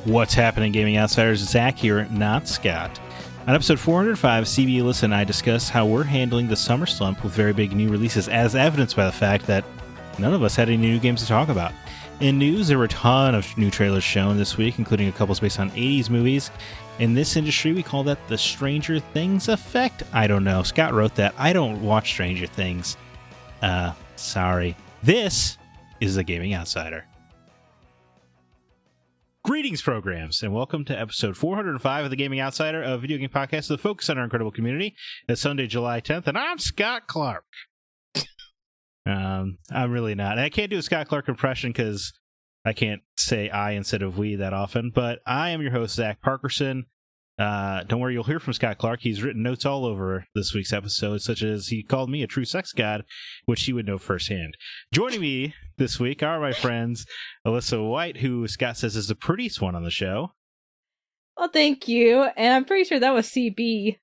What's happening, Gaming Outsiders? Zack here, not Scott. On episode 405, CB, Alyssa, and I discuss how we're handling the summer slump with very big new releases, as evidenced by the fact that none of us had any new games to talk about. In news, there were a ton of new trailers shown this week, including a couple based on 80s movies. In this industry, we call that the Stranger Things effect. I don't know. Scott wrote that. I don't watch Stranger Things. Sorry. This is the Gaming Outsider. Greetings, programs, and welcome to episode 405 of the Gaming Outsider, a video game podcast that focuses on our incredible community. It's Sunday, July 10th, and I'm Scott Clark. I'm really not. And I can't do a Scott Clark impression because I can't say I instead of we that often, but I am your host, Zack Parkerson. Don't worry, you'll hear from Scott Clark. He's written notes all over this week's episode, such as he called me a true sex god, which he would know firsthand. Joining me this week are my friends Alyssa White, who Scott says is the prettiest one on the show. Well, thank you. And I'm pretty sure that was CB.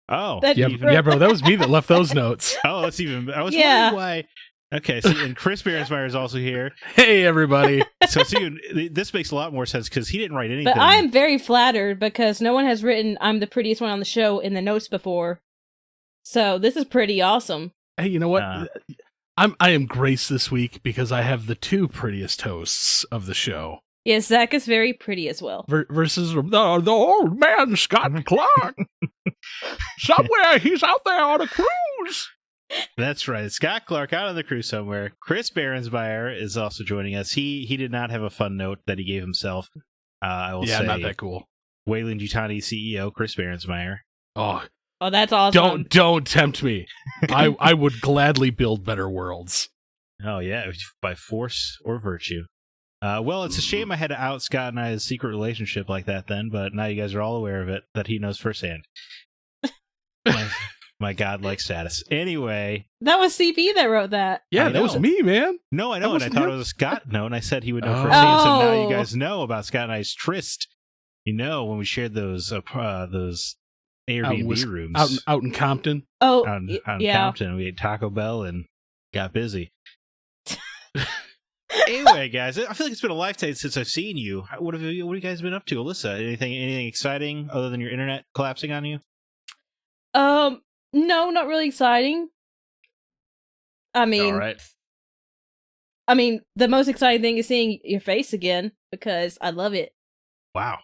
Oh, yeah, bro, that was me that left those notes. Oh, that's even. I was wondering why. Okay, so and Chris Behrensmeyer is also here. Hey, everybody. So see, this makes a lot more sense because he didn't write anything. But I'm very flattered because no one has written "I'm the prettiest one on the show" in the notes before. So this is pretty awesome. Hey, you know what? I am graced this week because I have the two prettiest hosts of the show. Yes, Zack is very pretty as well. Versus the old man, Scott Clark. Somewhere he's out there on a cruise. That's right. Scott Clark out on the cruise somewhere. Chris Behrensmeyer is also joining us. He did not have a fun note that he gave himself. I will say, not that cool. Wayland Yutani CEO Chris Behrensmeyer. Oh, that's awesome. Don't tempt me. I would gladly build better worlds. Oh yeah, by force or virtue. Well, it's a shame I had to out Scott and I's secret relationship like that then, but now you guys are all aware of it, that he knows firsthand. My godlike status. Anyway. That was CB that wrote that. Yeah, that was me, man. No, I know, and I thought it was a Scott note, and I said he would know firsthand, so now you guys know about Scott and I's tryst. You know, when we shared those Airbnb rooms. Out in Compton. Oh, out in Compton. We ate Taco Bell and got busy. Anyway, guys, I feel like it's been a lifetime since I've seen you. What have you guys been up to? Alyssa, anything exciting other than your internet collapsing on you? No, not really exciting. I mean, all right. I mean, the most exciting thing is seeing your face again because I love it. Wow.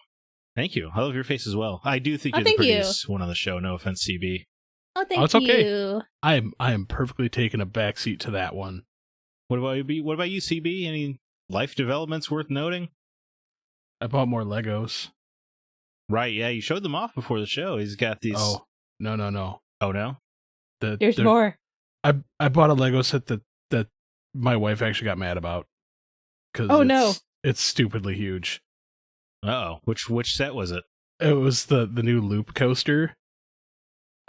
Thank you. I love your face as well. I do think you're the prettiest one on the show. No offense, CB. Oh, thank you. It's okay. I am perfectly taking a backseat to that one. What about you, CB? Any life developments worth noting? I bought more Legos. Right, yeah, you showed them off before the show. He's got these... Oh, no. Oh, no? There's more. I bought a Lego set that my wife actually got mad about. No. It's stupidly huge. Uh-oh. Which set was it? It was the new loop coaster.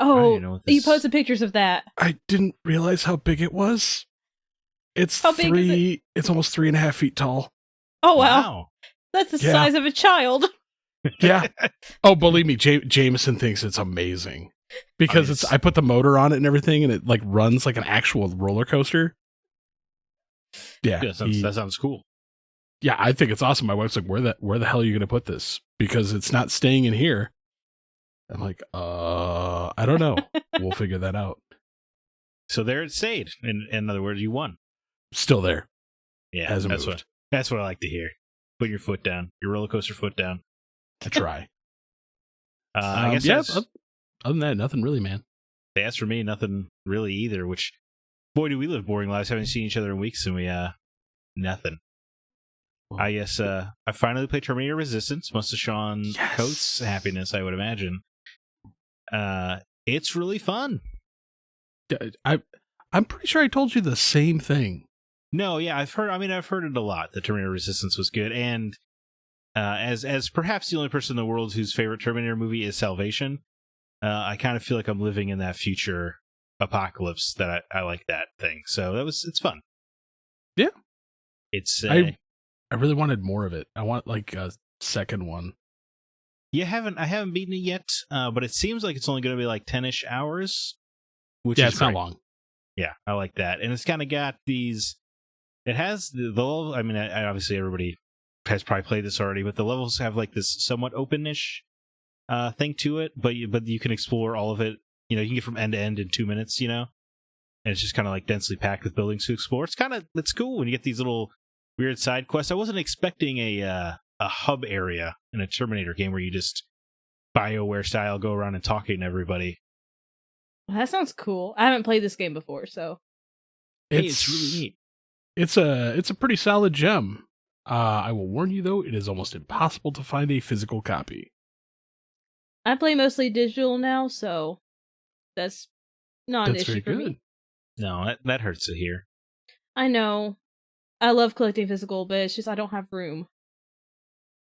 Oh, you posted pictures of that. I didn't realize how big it was. It's how big is it? It's almost 3.5 feet tall. Oh, wow. That's the size of a child. Yeah. Oh, believe me, Jameson thinks it's amazing. Because I put the motor on it and everything, and it like runs like an actual roller coaster. Yeah, that sounds cool. Yeah, I think it's awesome. My wife's like, "Where the hell are you going to put this? Because it's not staying in here." I'm like, I don't know. We'll figure that out. So there it stayed. In other words, you won. Still there. Yeah, hasn't moved. That's what I like to hear. Put your foot down, your roller coaster foot down. I try. I guess. Other than that, nothing really, man. As for me, nothing really either, which, boy, do we live boring lives. Haven't seen each other in weeks, and we, nothing. Well, I guess, I finally played Terminator Resistance, much to Sean Coates' happiness, I would imagine. It's really fun. I'm pretty sure I told you the same thing. No, yeah, I've heard it a lot, that Terminator Resistance was good, and, as perhaps the only person in the world whose favorite Terminator movie is Salvation, I kind of feel like I'm living in that future apocalypse that I like that thing. So it's fun. Yeah. It's I really wanted more of it. I want like a second one. I haven't beaten it yet, but it seems like it's only going to be like 10-ish hours. Which it's not long. Yeah, I like that. And it's kind of got these... It has the obviously everybody has probably played this already, but the levels have like this somewhat open-ish thing to it, but you can explore all of it. You can get from end to end in 2 minutes, and it's just kind of like densely packed with buildings to explore. It's cool when you get these little weird side quests. I wasn't expecting a hub area in a Terminator game where you just BioWare style go around and talking to everybody. Well, that sounds cool. I haven't played this game before, so It's really neat. It's a pretty solid gem. I will warn you though, it is almost impossible to find a physical copy. I play mostly digital now, so that's not an issue for me. No, that hurts to hear. I know. I love collecting physical, but it's just I don't have room.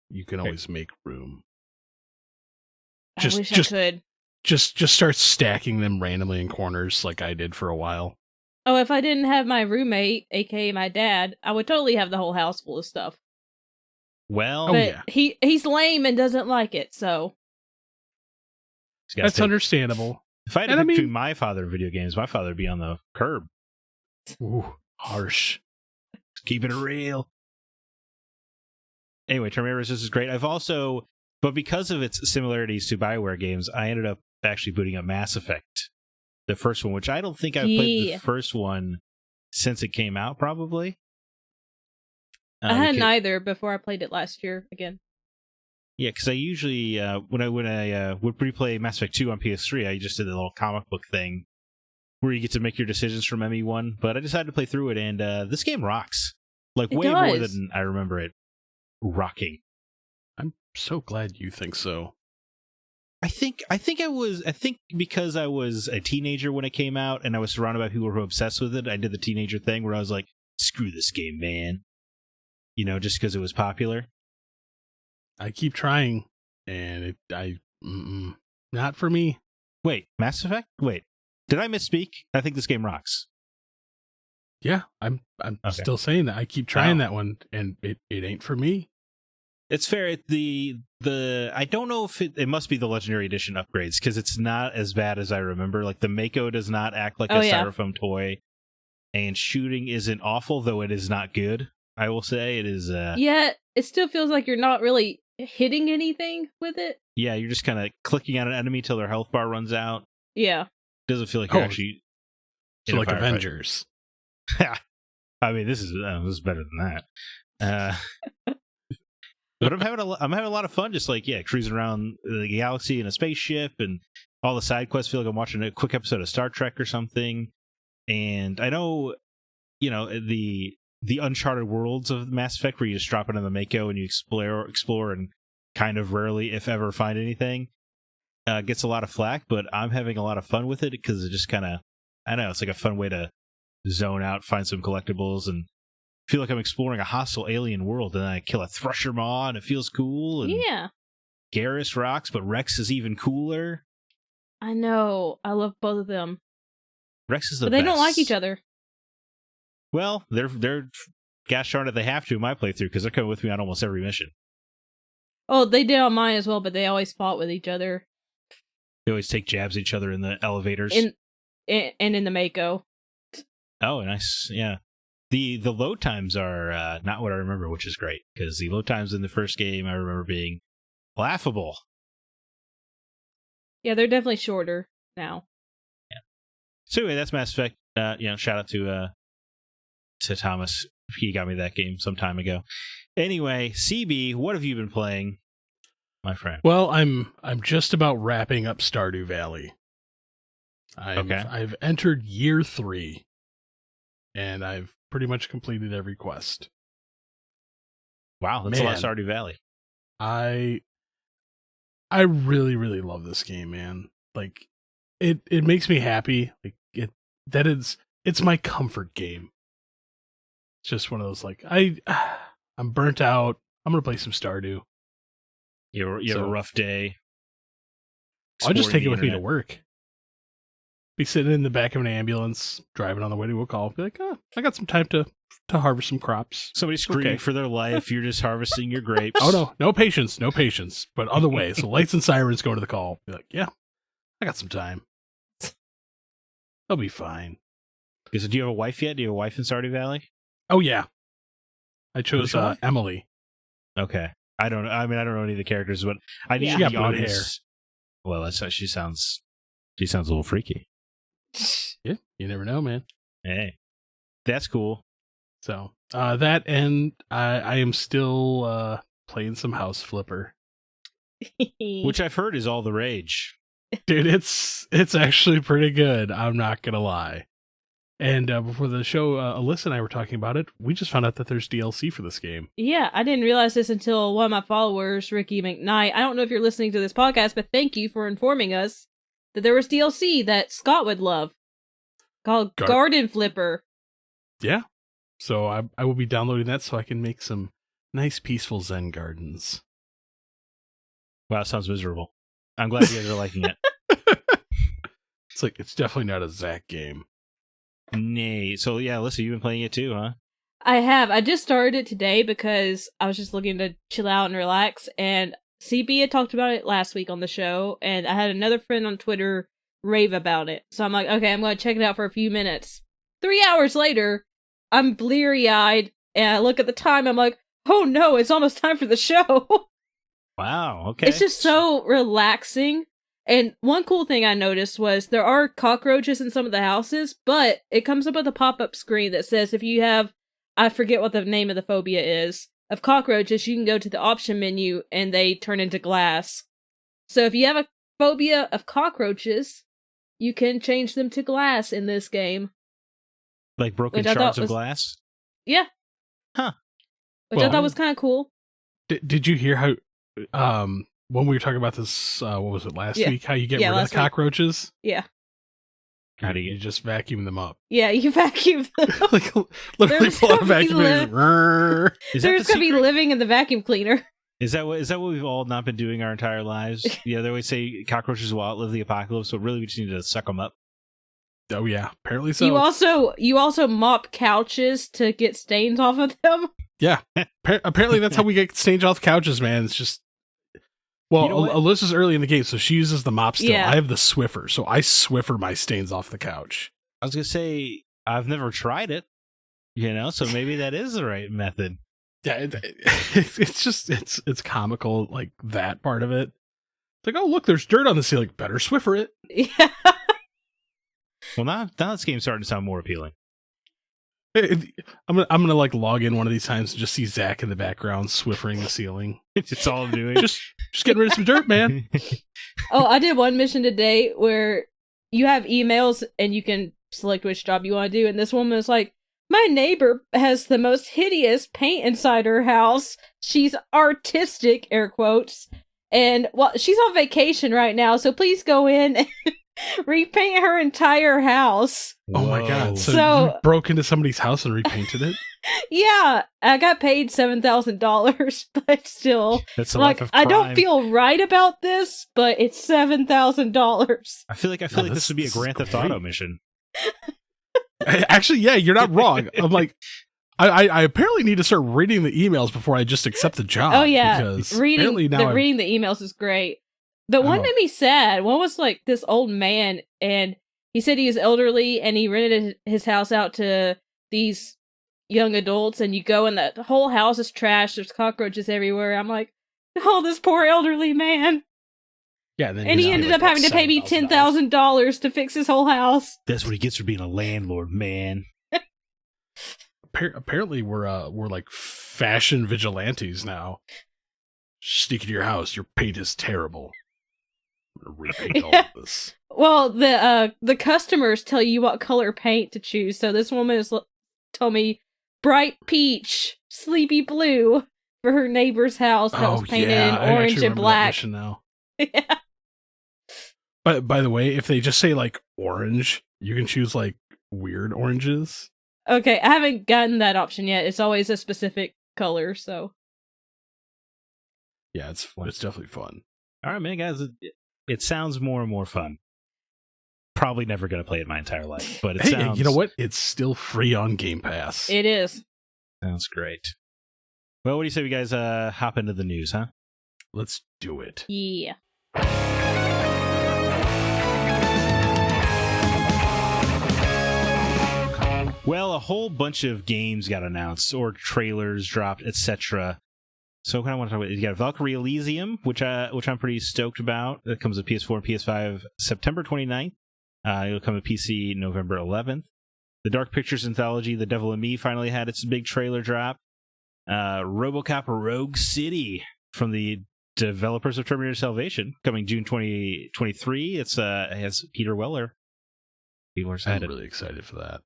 You can always make room. I wish I could. Just start stacking them randomly in corners like I did for a while. Oh, if I didn't have my roommate, aka my dad, I would totally have the whole house full of stuff. Well, but he's lame and doesn't like it, so that's understandable. If I had to pick between my father and video games, my father would be on the curb. Ooh, harsh. Keeping it real. Anyway, Terminator Resistance is great. But because of its similarities to BioWare games, I ended up actually booting up Mass Effect, the first one, which I don't think I've played the first one since it came out, probably. I had neither before I played it last year again. Yeah, because I usually, when I would replay Mass Effect 2 on PS3, I just did the little comic book thing where you get to make your decisions from ME1, but I decided to play through it, and this game rocks. Like, way more than I remember it rocking. I'm so glad you think so. I think because I was a teenager when it came out, and I was surrounded by people who were obsessed with it, I did the teenager thing where I was like, screw this game, man. Just because it was popular. I keep trying, and not for me. Wait, Mass Effect? Wait, did I misspeak? I think this game rocks. Yeah, I'm still saying that. I keep trying that one, and it ain't for me. It's fair. I don't know if it must be the Legendary Edition upgrades, because it's not as bad as I remember. Like, the Mako does not act like a styrofoam toy, and shooting isn't awful, though it is not good. I will say it is. Yeah, it still feels like you're not really hitting anything with it. Yeah, you're just kind of clicking on an enemy till their health bar runs out. Yeah, doesn't feel like you're actually. So like Avengers. I mean, this is better than that. But I'm having a lot of fun, just like cruising around the galaxy in a spaceship, and all the side quests feel like I'm watching a quick episode of Star Trek or something. And I know, the uncharted worlds of Mass Effect, where you just drop into the Mako and you explore and kind of rarely, if ever, find anything, gets a lot of flack. But I'm having a lot of fun with it because it just kind of, I don't know, it's like a fun way to zone out, find some collectibles, and feel like I'm exploring a hostile alien world, and then I kill a Thresher Maw, and it feels cool. And yeah. Garrus rocks, but Rex is even cooler. I know. I love both of them. Rex is the best. But they don't like each other. Well, they're gosh darn it, they have to in my playthrough, because they're coming with me on almost every mission. Oh, they did on mine as well, but they always fought with each other. They always take jabs at each other in the elevators. And in the Mako. Oh, nice. Yeah. The load times are not what I remember, which is great, because the load times in the first game I remember being laughable. Yeah, they're definitely shorter now. Yeah. So anyway, that's Mass Effect. Shout out to Thomas. He got me that game some time ago. Anyway, CB, what have you been playing, my friend? Well, I'm just about wrapping up Stardew Valley. I've entered year 3, and I've pretty much completed every quest. Wow, that's a lot of Stardew Valley. I really, really love this game, man. Like, it makes me happy. Like, it's my comfort game. It's just one of those, like, I'm burnt out. I'm gonna play some Stardew. You have a rough day. I'll just take it with me to work. Be sitting in the back of an ambulance, driving on the way to a call. Be like, I got some time to harvest some crops. Somebody's screaming for their life. You're just harvesting your grapes. Oh, no patience. But other ways. So lights and sirens go to the call. Be like, yeah, I got some time. I'll be fine. So do you have a wife yet? Do you have a wife in Stardew Valley? Oh, yeah. I chose Emily. Okay. I don't know any of the characters, but I need Yeah. She the got blonde audience. Well, that's how she sounds. She sounds a little freaky. Yeah, you never know, man. Hey, that's cool. So that, and I am still playing some House Flipper. Which I've heard is all the rage. Dude, it's actually pretty good. I'm not gonna lie. And before the show, Alyssa and I were talking about it. We just found out that there's DLC for this game. Yeah, I didn't realize this until one of my followers, Ricky McKnight. I don't know if you're listening to this podcast, but thank you for informing us that there was DLC that Scott would love called Garden Flipper. Yeah. So I will be downloading that so I can make some nice, peaceful Zen gardens. Wow, sounds miserable. I'm glad you guys are liking it. It's like, it's definitely not a Zack game. Nay. So yeah, Alyssa, you've been playing it too, huh? I have. I just started it today because I was just looking to chill out and relax, and CB had talked about it last week on the show, and I had another friend on Twitter rave about it. So I'm like, okay, I'm going to check it out for a few minutes. 3 hours later, I'm bleary-eyed, and I look at the time, I'm like, oh no, it's almost time for the show. Wow, okay. It's just so relaxing. And one cool thing I noticed was there are cockroaches in some of the houses, but it comes up with a pop-up screen that says if you have, I forget what the name of the phobia is, of cockroaches, you can go to the option menu and they turn into glass. So if you have a phobia of cockroaches, you can change them to glass in this game. Like broken Which I shards thought of was- glass? Yeah. Huh. Which Well, I thought was kind of cool. Did you hear how when we were talking about this, what was it, last Yeah. week? How you get Yeah, rid of the last week. cockroaches? Yeah. How do You just vacuum them up. Yeah, you vacuum them. Like, literally There's pull out a gonna be vacuum and They're Is that just the going to be secret? living in the vacuum cleaner. Is that what we've all not been doing our entire lives? Yeah, they always say cockroaches will outlive the apocalypse, so really we just need to suck them up. Oh yeah, apparently so. You also mop couches to get stains off of them. Yeah, apparently that's how we get stains off couches, man. It's just, well, You know what? Alyssa's early in the game, so she uses the mop still. Yeah. I have the Swiffer, so I Swiffer my stains off the couch. I was gonna say I've never tried it, so maybe that is the right method. Yeah, it's just it's comical, like that part of it. It's like, oh look, there's dirt on the ceiling. Better Swiffer it. Yeah. Well, now this game's starting to sound more appealing. I'm gonna like log in one of these times and just see Zack in the background Swiffering the ceiling. It's all I'm doing. Just getting rid of some dirt, man. Oh, I did one mission today where you have emails and you can select which job you want to do. And this woman was like, my neighbor has the most hideous paint inside her house. She's artistic, air quotes. And well, she's on vacation right now, so please go in and repaint her entire house. Oh my Whoa. god! So, So- you broke into somebody's house and repainted it? Yeah, I got paid $7,000, but still, That's a like, life of I don't crime. feel right about this, but it's $7,000. I feel like No, this this- would be a this is Grand Theft great. Auto mission. Actually, yeah, you're not wrong. I'm like, I apparently need to start reading the emails before I just accept the job. Oh yeah, because apparently reading now I'm- reading the emails is great. But one Oh. made me sad. One was like this old man, and he said he was elderly, and he rented his house out to these young adults. And you go, and the whole house is trash. There's cockroaches everywhere. I'm like, oh, this poor elderly man. yeah, then And he's he not ended like up having to pay me $10,000 to fix his whole house. That's what he gets for being a landlord, man. Apparently, we're like fashion vigilantes now. Sneak into your house. Your paint is terrible. I'm gonna repaint all of this. Well, the customers tell you what color paint to choose. So this woman told me bright peach, sleepy blue for her neighbor's house that was painted in I orange actually and remember that black. mission now. Yeah. But by the way, if they just say like orange, you can choose like weird oranges. Okay, I haven't gotten that option yet. It's always a specific color, so Yeah, it's definitely fun. All right, man, guys. It sounds more and more fun. Probably never going to play it my entire life, but it Hey, sounds. you know what? It's still free on Game Pass. it is. Sounds great. Well, what do you say we guys hop into the news, huh? Let's do it. Yeah. Well, a whole bunch of games got announced or trailers dropped, etc. So what I want to talk about, you got Valkyrie Elysium, which I'm pretty stoked about. That comes with PS4 and PS5 September 29th. It'll come to PC November 11th. The Dark Pictures anthology, The Devil in Me, finally had its big trailer drop. RoboCop Rogue City from the developers of Terminator Salvation, coming June 2023. It has Peter Weller. People are excited. I'm really excited for that.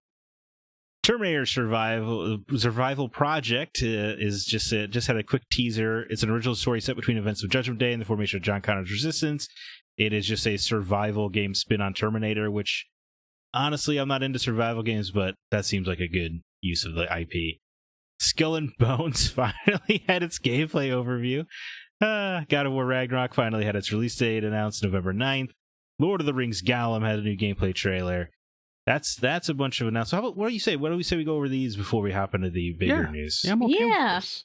Terminator Survival Project is just had a quick teaser. It's an original story set between events of Judgment Day and the formation of John Connor's Resistance. It is just a survival game spin on Terminator, which honestly I'm not into survival games, but that seems like a good use of the IP. Skull and Bones finally had its gameplay overview. God of War Ragnarok finally had its release date announced November 9th. Lord of the Rings Gollum had a new gameplay trailer. That's a bunch of announcements. How about, what do you say? What do we say we go over these before we hop into the bigger news? Yeah, I'm okay with Yeah. this.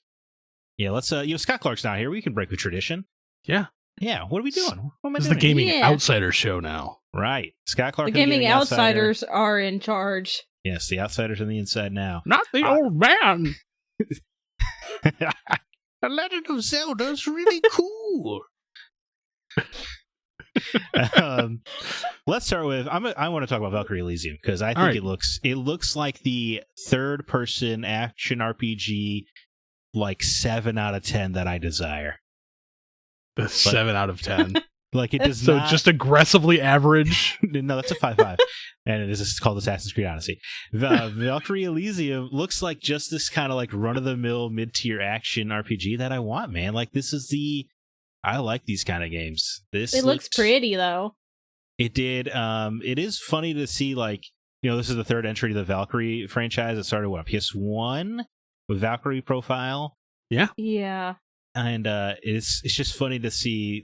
Yeah, let's. Scott Clark's not here. We can break the tradition. Yeah. Yeah. What are we doing? What am I This is doing? the Gaming Yeah. Outsider show now. Right. Scott Clark. The Gaming Outsiders are in charge. Yes, the outsiders on the inside now. Not the old man. The Legend of Zelda is really cool. Let's start with. I want to talk about Valkyrie Elysium because I think it looks like the third person action RPG, like 7 out of 10 that I desire. The 7 out of 10. Like it does So not. just aggressively average. No, that's a 5/5, and it is called Assassin's Creed Odyssey. Valkyrie Elysium looks like just this kind of like run of the mill mid tier action RPG that I want, man. Like this is I like these kind of games. It looks pretty though. It did. It is funny to see, like, this is the third entry to the Valkyrie franchise. It started PS1 with Valkyrie Profile. Yeah. And it's just funny to see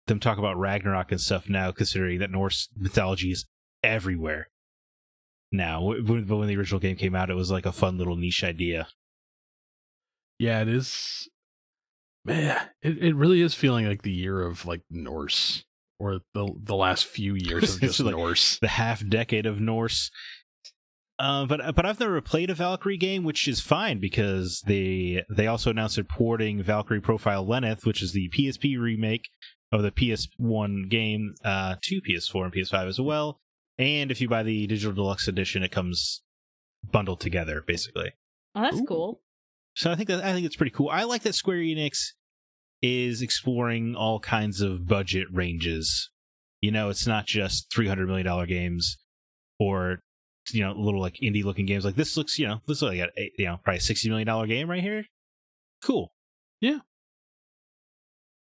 them talk about Ragnarok and stuff now, considering that Norse mythology is everywhere now. When the original game came out, it was like a fun little niche idea. Yeah, it is. Man, it really is feeling like the year of like Norse, or the last few years of just like Norse. The half decade of Norse. But I've never played a Valkyrie game, which is fine because they also announced they're porting Valkyrie Profile Lenneth, which is the PSP remake of the PS1 game, to PS4 and PS5 as well. And if you buy the digital deluxe edition, it comes bundled together, basically. Oh, that's Ooh. cool. So I think it's pretty cool. I like that Square Enix is exploring all kinds of budget ranges. It's not just $300 million games or little like indie looking games. Like this looks, this looks like probably a $60 million game right here. Cool. Yeah.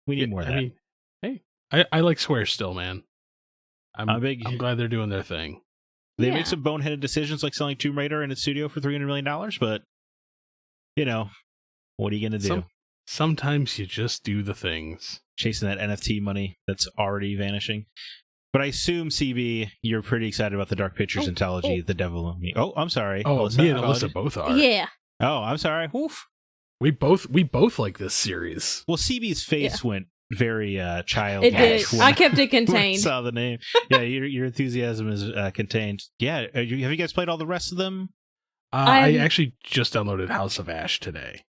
We need more of that. I mean, hey, I like Square still, man. I'm glad they're doing their thing. They make some boneheaded decisions like selling Tomb Raider in its studio for $300 million, but what are you gonna do? Sometimes you just do the things. Chasing that NFT money that's already vanishing. But I assume, CB, you're pretty excited about the Dark Pictures anthology, The Devil in Me. Oh, I'm sorry. Oh, Alyssa, me and Alyssa both are. Yeah. Oh, I'm sorry. Oof. We both like this series. Well, CB's face went very childlike. It did. when I kept it when I contained. saw the name. Yeah, your enthusiasm is contained. Yeah, have you guys played all the rest of them? I actually just downloaded House of Ash today.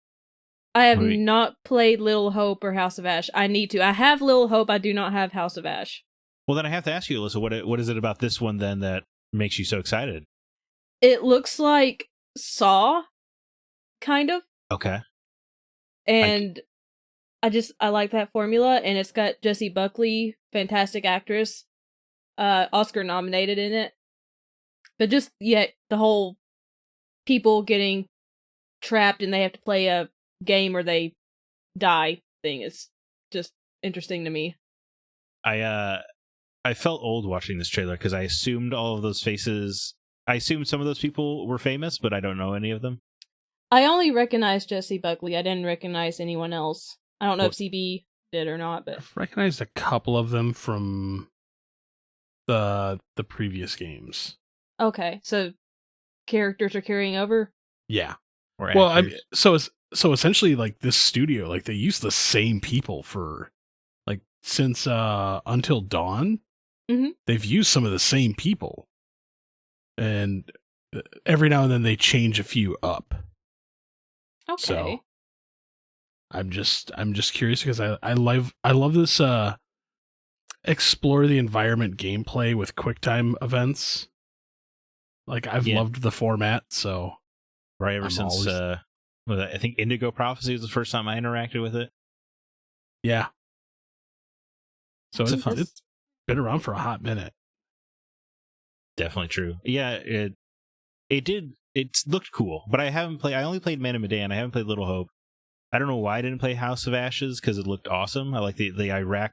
I have not played Little Hope or House of Ash. I need to. I have Little Hope. I do not have House of Ash. Well, then I have to ask you, Alyssa, what is it about this one then that makes you so excited? It looks like Saw, kind of. Okay. And I like that formula, and it's got Jessie Buckley, fantastic actress, Oscar nominated in it. But just the whole people getting trapped and they have to play a game or they die thing is just interesting to me. I felt old watching this trailer because I assumed all of those faces. I assumed some of those people were famous, but I don't know any of them. I only recognized Jessie Buckley. I didn't recognize anyone else. I don't know if CB did or not, but I've recognized a couple of them from the previous games. okay. So characters are carrying over. Yeah. Or Well, actors. so essentially, like this studio, like they use the same people for like since Until Dawn. Mhm. They've used some of the same people, and every now and then they change a few up. Okay. So I'm just curious because I love this explore the environment gameplay with QuickTime events. Like I've loved the format, so right ever I'm since always... I think Indigo Prophecy was the first time I interacted with it. Yeah. So It's it's been around for a hot minute. Definitely true. Yeah, it looked cool, but I only played Man of Medan. I haven't played Little Hope. I don't know why I didn't play House of Ashes, because it looked awesome. I like the Iraq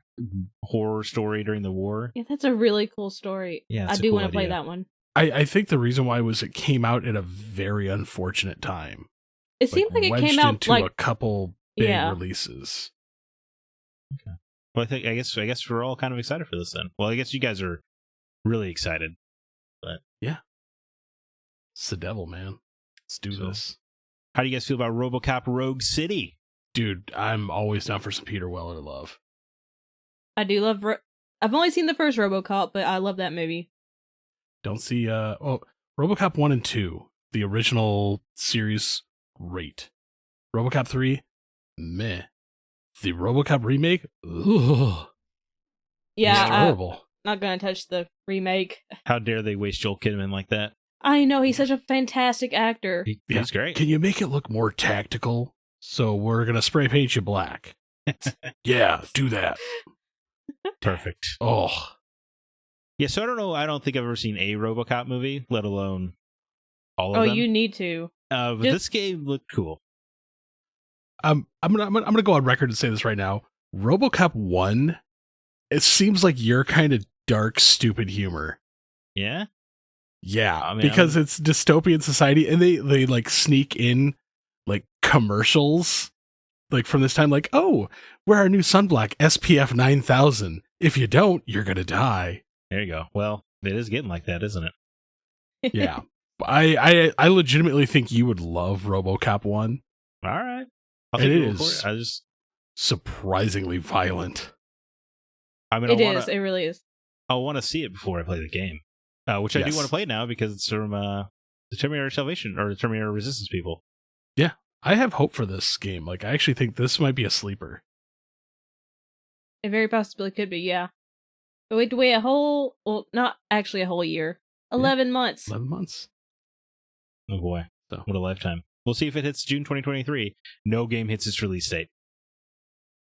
horror story during the war. Yeah, that's a really cool story. Yeah, I do want to play that one. I think the reason why was it came out at a very unfortunate time. It seemed like it came out into like a couple big releases. Okay. Well, I guess we're all kind of excited for this then. Well, I guess you guys are really excited. But yeah, it's the devil, man. Let's do this. How do you guys feel about RoboCop Rogue City? Dude, I'm always down for some Peter Weller love. I do love... I've only seen the first RoboCop, but I love that movie. Don't see... RoboCop 1 and 2, the original series, great. RoboCop 3, meh. The RoboCop remake, ugh. Yeah, it's terrible. Not gonna touch the remake. How dare they waste Joel Kinnaman like that? I know, he's such a fantastic actor. He's great. Can you make it look more tactical? So we're going to spray paint you black. Yeah, do that. Perfect. Oh. Yeah, so I don't know. I don't think I've ever seen a RoboCop movie, let alone all of them. Oh, you need to. But this game looked cool. I'm gonna go on record and say this right now. RoboCop 1, it seems like your kind of dark, stupid humor. Yeah? Yeah, because it's dystopian society, and they like sneak in like commercials like from this time, like, oh, wear our new sunblock SPF 9000. If you don't, you're gonna die. There you go. Well, it is getting like that, isn't it? Yeah. I legitimately think you would love RoboCop 1. All right. It is surprisingly violent. I mean, it really is. I want to see it before I play the game. Which I do want to play now because it's from the Terminator Salvation or the Terminator Resistance people. Yeah, I have hope for this game. Like, I actually think this might be a sleeper. It very possibly could be, yeah. But we had to wait not actually a whole year. 11 months. 11 months. Oh boy. So, what a lifetime. We'll see if it hits June 2023. No game hits its release date.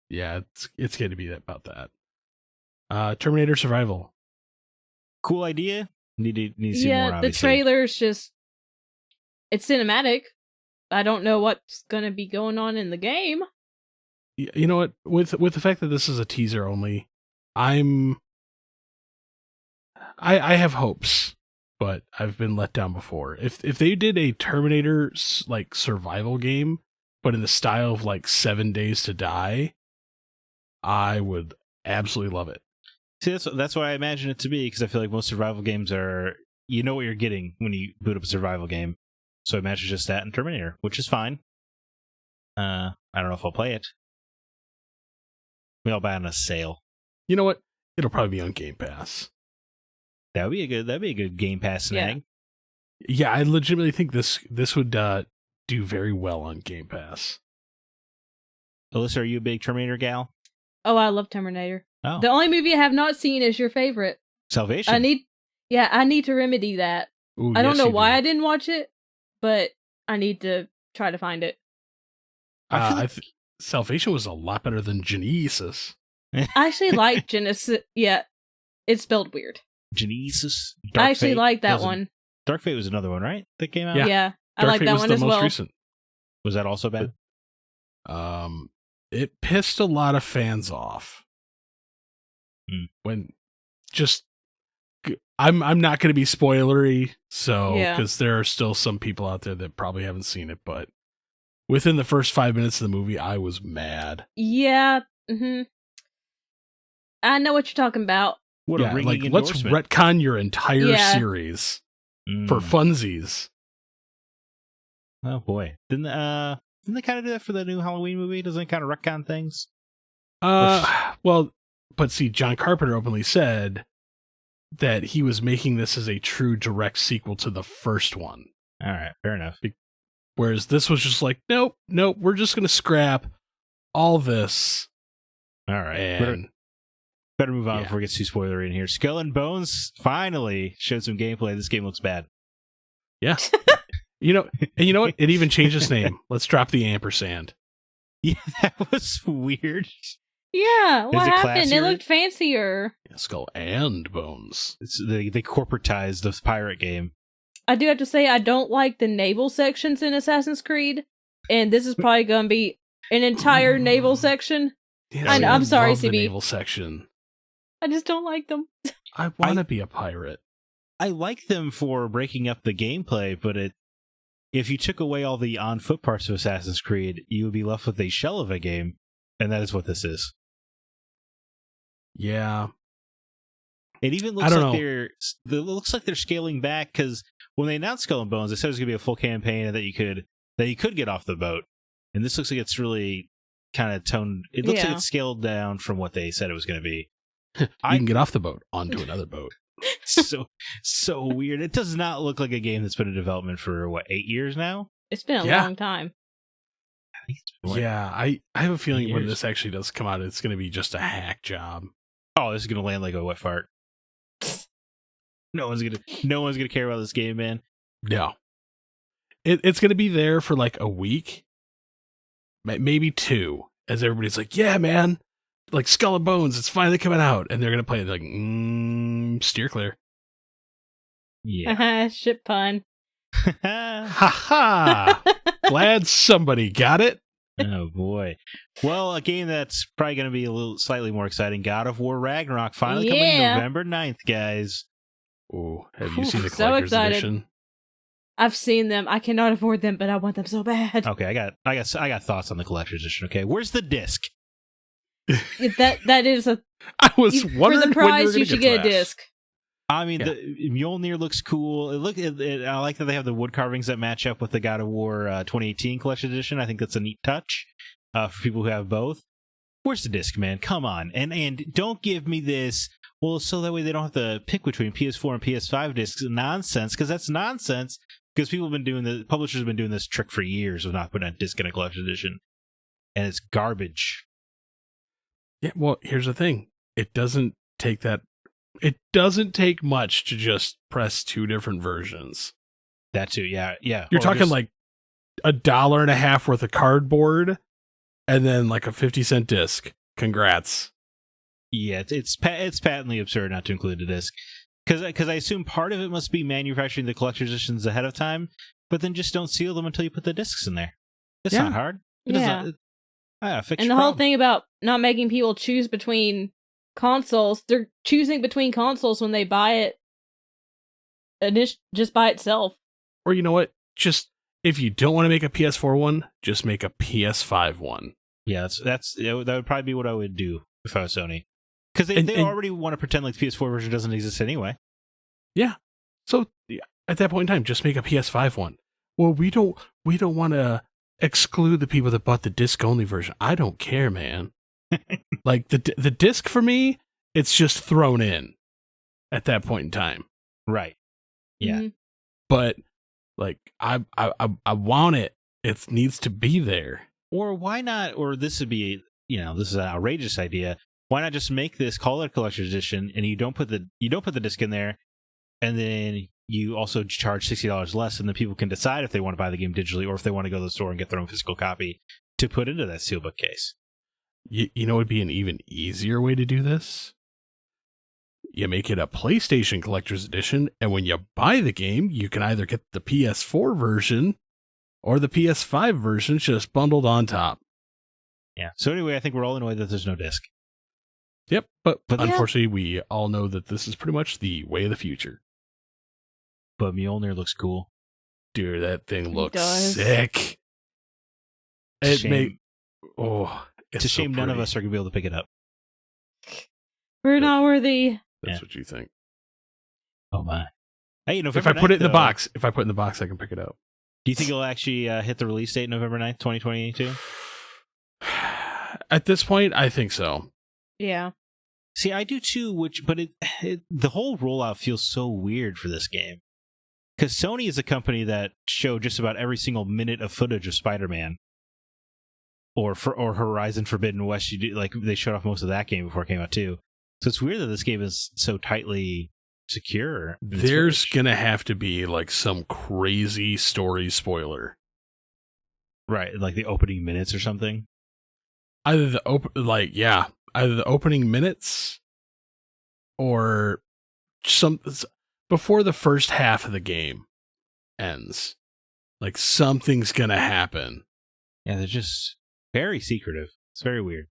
Yeah, it's going to be about that. Terminator Survival. Cool idea. Need to see more, obviously. The trailer's just... It's cinematic. I don't know what's going to be going on in the game. You know what? With the fact that this is a teaser only, I have hopes, but I've been let down before. If they did a Terminator like survival game, but in the style of like 7 Days to Die, I would absolutely love it. See, that's what I imagine it to be, because I feel like most survival games are, you know what you're getting when you boot up a survival game. So I imagine just that in Terminator, which is fine. I don't know if I'll play it. Maybe I'll buy it on a sale. You know what? It'll probably be on Game Pass. That'd be a good Game Pass snag. Yeah, I legitimately think this would do very well on Game Pass. Alyssa, are you a big Terminator gal? Oh, I love Terminator. Oh. The only movie I have not seen is your favorite. Salvation. I need to remedy that. Ooh, I don't know why I didn't watch it, but I need to try to find it. Salvation was a lot better than Genesis. I actually like Genesis. Yeah, it's spelled weird. Genesis. I actually like that one. Dark Fate was another one, right? That came out? Yeah, I like that one as well. Most recent. Was that also bad? It pissed a lot of fans off. When just I'm not going to be spoilery, so because there are still some people out there that probably haven't seen it, but within the first 5 minutes of the movie, I was mad. Yeah, I know what you're talking about. What a ringing let's endorsement. retcon your entire series for funsies. Oh boy, didn't they kind of do that for the new Halloween movie? Doesn't it kind of retcon things? Well, but see, John Carpenter openly said that he was making this as a true direct sequel to the first one. All right, fair enough. Whereas this was just like, nope, we're just going to scrap all this. All right. And Better move on before it gets too spoilery in here. Skull and Bones finally showed some gameplay. This game looks bad. Yeah. You know what? It even changed its name. Let's drop the ampersand. Yeah, that was weird. Yeah, what Is it happened? It classier? looked fancier. Yeah, Skull and Bones. They corporatized the pirate game. I do have to say, I don't like the naval sections in Assassin's Creed, and this is probably going to be an entire naval section. Yeah, I'm sorry, love the CB. naval section. I just don't like them. I want to be a pirate. I like them for breaking up the gameplay, but if you took away all the on-foot parts of Assassin's Creed, you would be left with a shell of a game, and that is what this is. Yeah. It even looks like they're scaling back, because when they announced Skull and Bones, they said it was going to be a full campaign and that you could get off the boat. And this looks like it's really kind of toned. It looks like it's scaled down from what they said it was going to be. You can get off the boat onto another boat. So weird. It does not look like a game that's been in development for 8 years now. It's been a long time. I think it's been I have a feeling when years. this actually does come out, it's going to be just a hack job. Oh, this is gonna land like a wet fart. No one's gonna care about this game, man. No. It's going to be there for like a week, maybe 2, as everybody's like, yeah, man, like Skull and Bones, it's finally coming out. And they're going to play it like, steer clear. Yeah. Shit pun. Ha ha! Glad somebody got it. Oh boy. Well, a game that's probably going to be slightly more exciting. God of War Ragnarok finally coming November 9th, guys. Oh, have you seen the So collector's excited. edition? I've seen them. I cannot afford them, but I want them so bad. Okay, I got thoughts on the collector's edition. Okay, where's the disc? That is a I was for wondering the prize when you should get a that. disc. I mean, the Mjolnir looks cool. I like that they have the wood carvings that match up with the God of War 2018 Collection Edition. I think that's a neat touch for people who have both. Where's the disc, man? Come on, and don't give me this. Well, so that way they don't have to pick between PS4 and PS5 discs. Nonsense, because that's nonsense. Because publishers have been doing this trick for years of not putting a disc in a Collection Edition, and it's garbage. Yeah, well, here's the thing. It doesn't take much to just press 2 different versions. That too, yeah. You're talking like $1.50 worth of cardboard and then like a 50-cent disc. Congrats. Yeah, it's patently absurd not to include a disc. Because I assume part of it must be manufacturing the collector's editions ahead of time, but then just don't seal them until you put the discs in there. It's not hard. Fix And the your whole problem. thing about not making people choose between consoles, they're choosing between consoles when they buy it just by itself. Or you know what? Just if you don't want to make a PS4 one, just make a PS5 one. Yeah, that would probably be what I would do if I was Sony. Because they already want to pretend like the PS4 version doesn't exist anyway. Yeah. So at that point in time, just make a PS5 one. Well, we don't want to exclude the people that bought the disc only version. I don't care, man. Like the disc for me, it's just thrown in at that point in time. Right. Yeah. Mm-hmm. But like I want it. It needs to be there. Or why not? Or this would be, this is an outrageous idea. Why not just make this, call it a collector's edition, and you don't put the disc in there, and then you also charge $60 less, and then people can decide if they want to buy the game digitally or if they want to go to the store and get their own physical copy to put into that steelbook case. You know, it'd be an even easier way to do this. You make it a PlayStation Collector's Edition, and when you buy the game, you can either get the PS4 version or the PS5 version just bundled on top. Yeah. So anyway, I think we're all annoyed that there's no disc. Yep, but yeah. Unfortunately, we all know that this is pretty much the way of the future. But Mjolnir looks cool. Dude, that thing looks does. sick. It's a shame none of pretty. us are going to be able to pick it up. We're not worthy. That's what you think. Oh my. Hey, If I put it in the box, I can pick it up. Do you think it'll actually hit the release date November 9th, 2022? At this point, I think so. Yeah. See, I do too, but the whole rollout feels so weird for this game. Because Sony is a company that showed just about every single minute of footage of Spider-Man. or Horizon Forbidden West. You do, like, they showed off most of that game before it came out too. So it's weird that this game is so tightly secure. There's gonna have to be like some crazy story spoiler, right? Like the opening minutes or something. Either the either the opening minutes or some before the first half of the game ends. Like something's gonna happen. Yeah, they're just very secretive. It's very weird.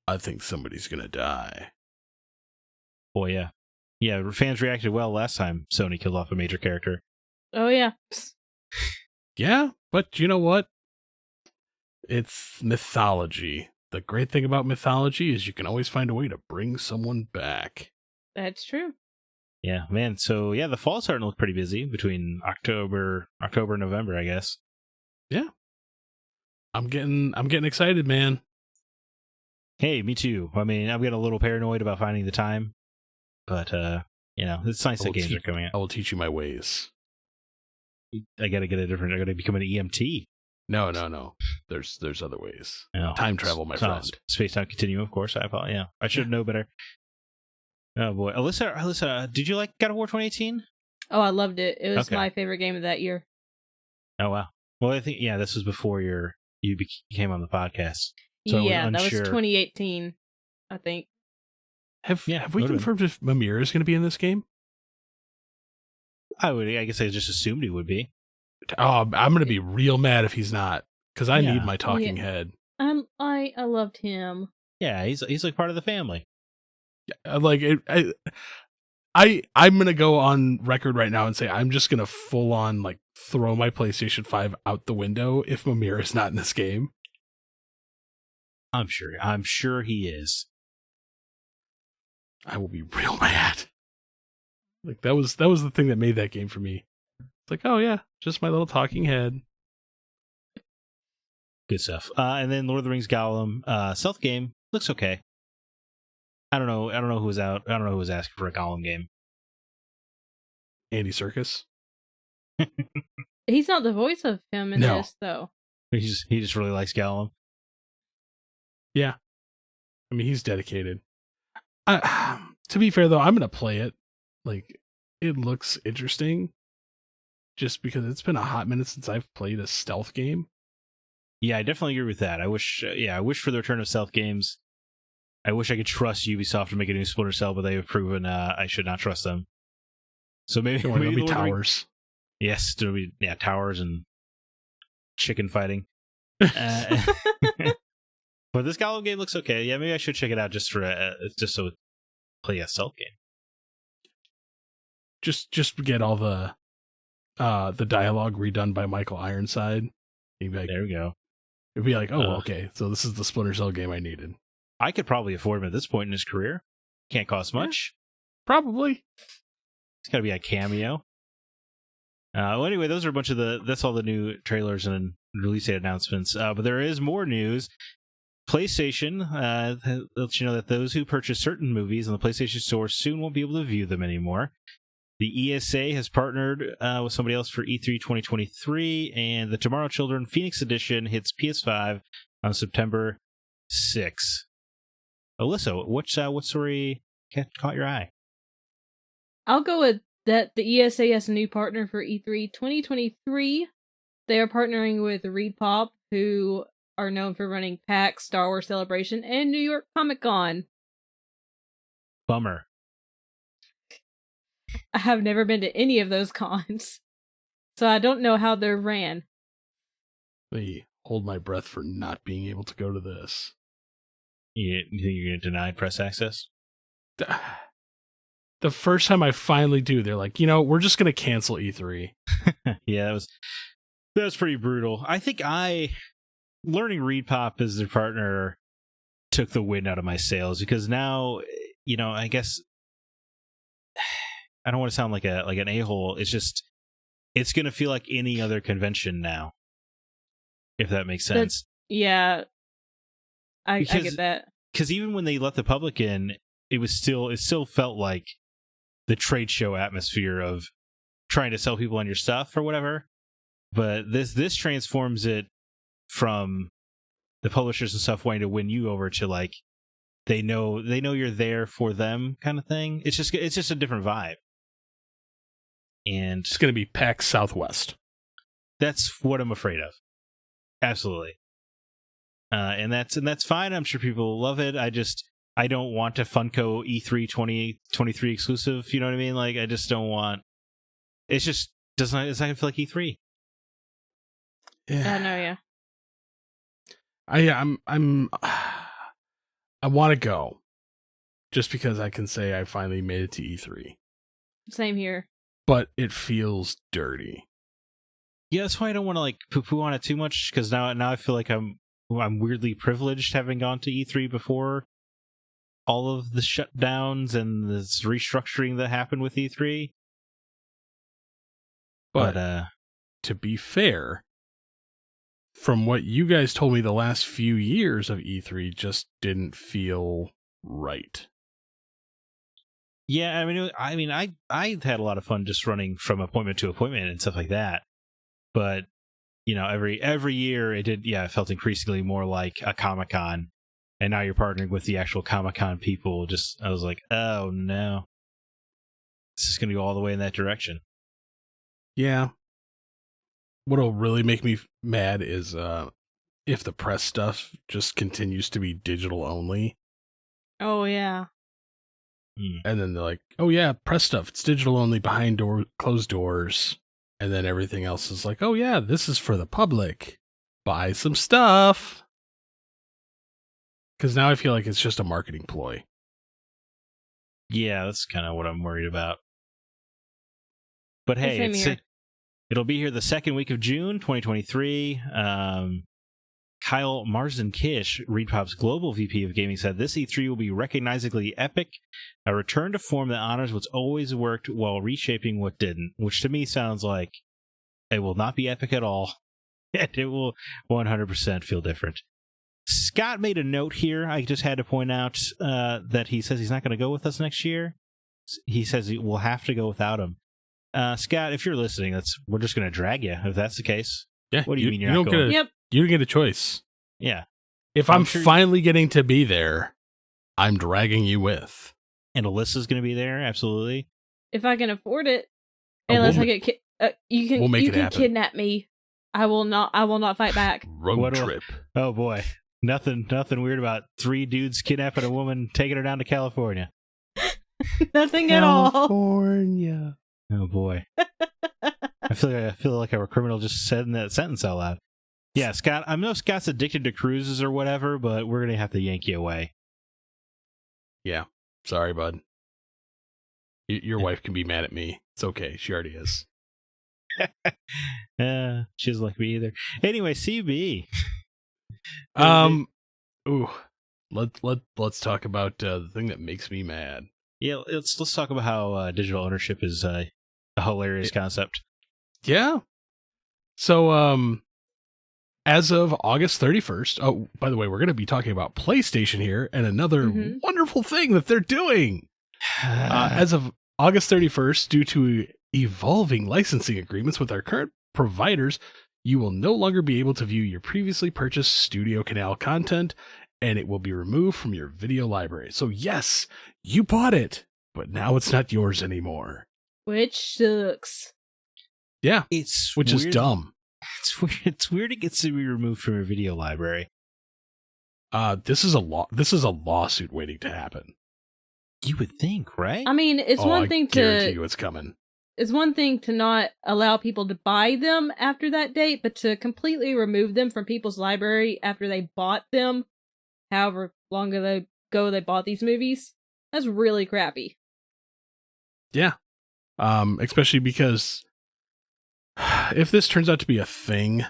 I think somebody's gonna die. Boy, yeah. Yeah, fans reacted well last time Sony killed off a major character. Oh, yeah. Yeah, but you know what? It's mythology. The great thing about mythology is you can always find a way to bring someone back. That's true. Yeah, man. So, yeah, the fall's starting to look pretty busy between October and November, I guess. Yeah. I'm getting excited, man. Hey, me too. I mean, I'm getting a little paranoid about finding the time. But, it's nice that games are coming out. I will teach you my ways. I gotta become an EMT. No. There's other ways. No. Time travel, my friend. Space-time continuum, of course. I should know better. Oh, boy. Alyssa, did you like God of War 2018? Oh, I loved it. It was my favorite game of that year. Oh, wow. Well, I think, this was before you came on the podcast. So that was 2018, I think. Have we confirmed if Mimir is going to be in this game? I guess I just assumed he would be. Oh, I'm going to be real mad if he's not, because I need my talking head. I loved him. Yeah, he's like part of the family. Like I'm going to go on record right now and say I'm just going to full on like throw my PlayStation 5 out the window if Mimir is not in this game. I'm sure he is. I will be real mad. Like that was the thing that made that game for me. It's like, oh yeah, just my little talking head. Good stuff. And then Lord of the Rings Gollum stealth game looks okay. I don't know who was out. I don't know who was asking for a Gollum game. Andy Serkis. He's not the voice of him in this though. He just really likes Gollum. Yeah, I mean he's dedicated. To be fair though, I'm gonna play it. Like, it looks interesting, just because it's been a hot minute since I've played a stealth game. Yeah, I definitely agree with that. I wish for the return of stealth games. I wish I could trust Ubisoft to make a new Splinter Cell, but they have proven I should not trust them. So maybe it'll be towers. Yes, it'll be towers and chicken fighting. But this Gollum game looks okay. Yeah, maybe I should check it out just so play a stealth game. Just get all the dialogue redone by Michael Ironside. Like, there we go. It'd be like, okay, so this is the Splinter Cell game I needed. I could probably afford him at this point in his career. Can't cost much. Probably. It's got to be a cameo. Well, anyway, those are that's all the new trailers and release date announcements. But there is more news. PlayStation lets you know that those who purchase certain movies on the PlayStation Store soon won't be able to view them anymore. The ESA has partnered with somebody else for E3 2023, and the Tomorrow Children Phoenix Edition hits PS5 on September 6th. Alyssa, what story caught your eye? I'll go with that. The ESA has a new partner for E3 2023. They are partnering with ReedPop, who are known for running PAX, Star Wars Celebration, and New York Comic Con. Bummer. I have never been to any of those cons, so I don't know how they're ran. I hold my breath for not being able to go to this. You think you're going to deny press access? The first time I finally do, they're like, we're just going to cancel E3. Yeah, that was pretty brutal. I think learning ReedPop as their partner took the wind out of my sails, because now, I guess I don't want to sound like an a-hole. It's just, it's going to feel like any other convention now, if that makes sense. I get that. Because even when they let the public in, it still felt like the trade show atmosphere of trying to sell people on your stuff or whatever. But this transforms it from the publishers and stuff wanting to win you over to like they know you're there for them kind of thing. It's just a different vibe. And It's going to be PAX Southwest. that's what I'm afraid of. Absolutely. And that's fine. I'm sure people will love it. I don't want a Funko E3 2023 exclusive. You know what I mean? Like, I just don't want. It's not gonna feel like E3. I know, yeah. I want to go, just because I can say I finally made it to E3. Same here. But it feels dirty. Yeah, that's why I don't want to like poo-poo on it too much, because now I feel like I'm weirdly privileged having gone to E3 before all of the shutdowns and this restructuring that happened with E3. But to be fair, from what you guys told me, the last few years of E3 just didn't feel right. Yeah, I had a lot of fun just running from appointment to appointment and stuff like that. But every year it did. Yeah, it felt increasingly more like a Comic-Con, and now you're partnering with the actual Comic-Con people. I was like, oh no, this is going to go all the way in that direction. Yeah. What'll really make me mad is if the press stuff just continues to be digital only. Oh, yeah. And then they're like, oh yeah, press stuff, it's digital only behind closed doors. And then everything else is like, oh yeah, this is for the public. Buy some stuff. Because now I feel like it's just a marketing ploy. Yeah, that's kind of what I'm worried about. But hey, it'll be here the second week of June, 2023. Kyle Marsden-Kish, ReedPop's global VP of gaming, said this E3 will be recognizably epic, a return to form that honors what's always worked while reshaping what didn't, which to me sounds like it will not be epic at all, and it will 100% feel different. Scott made a note here. I just had to point out that he says he's not going to go with us next year. He says we'll have to go without him. Scott, if you're listening, we're just going to drag you if that's the case. Yeah. What do you mean you're not going? Yep. You don't get a choice. Yeah. If I'm finally getting to be there, I'm dragging you with. And Alyssa's going to be there, absolutely. If I can afford it, unless I get you can kidnap me. I will not fight back. Road trip. Oh boy. Nothing weird about 3 dudes kidnapping a woman, taking her down to California. Nothing at all. California. Oh boy. I feel like I'm a criminal just saying that sentence out loud. Yeah, Scott, I know Scott's addicted to cruises or whatever, but we're going to have to yank you away. Yeah. Sorry, bud. Your wife can be mad at me. It's okay. She already is. She doesn't like me either. Anyway, CB. Let's talk about the thing that makes me mad. Yeah, let's talk about how digital ownership is a hilarious concept. Yeah. So, as of August 31st, oh, by the way, we're going to be talking about PlayStation here and another wonderful thing that they're doing. As of August 31st, due to evolving licensing agreements with our current providers, you will no longer be able to view your previously purchased Studio Canal content, and it will be removed from your video library. So yes, you bought it, but now it's not yours anymore. Which sucks. Yeah, which is dumb. It's weird it gets to be removed from your video library. This is a lawsuit waiting to happen. You would think, right? I mean, it's one thing to guarantee you it's coming. It's one thing to not allow people to buy them after that date, but to completely remove them from people's library after they bought them, however long ago they bought these movies, that's really crappy. Yeah. Especially because if this turns out to be a thing,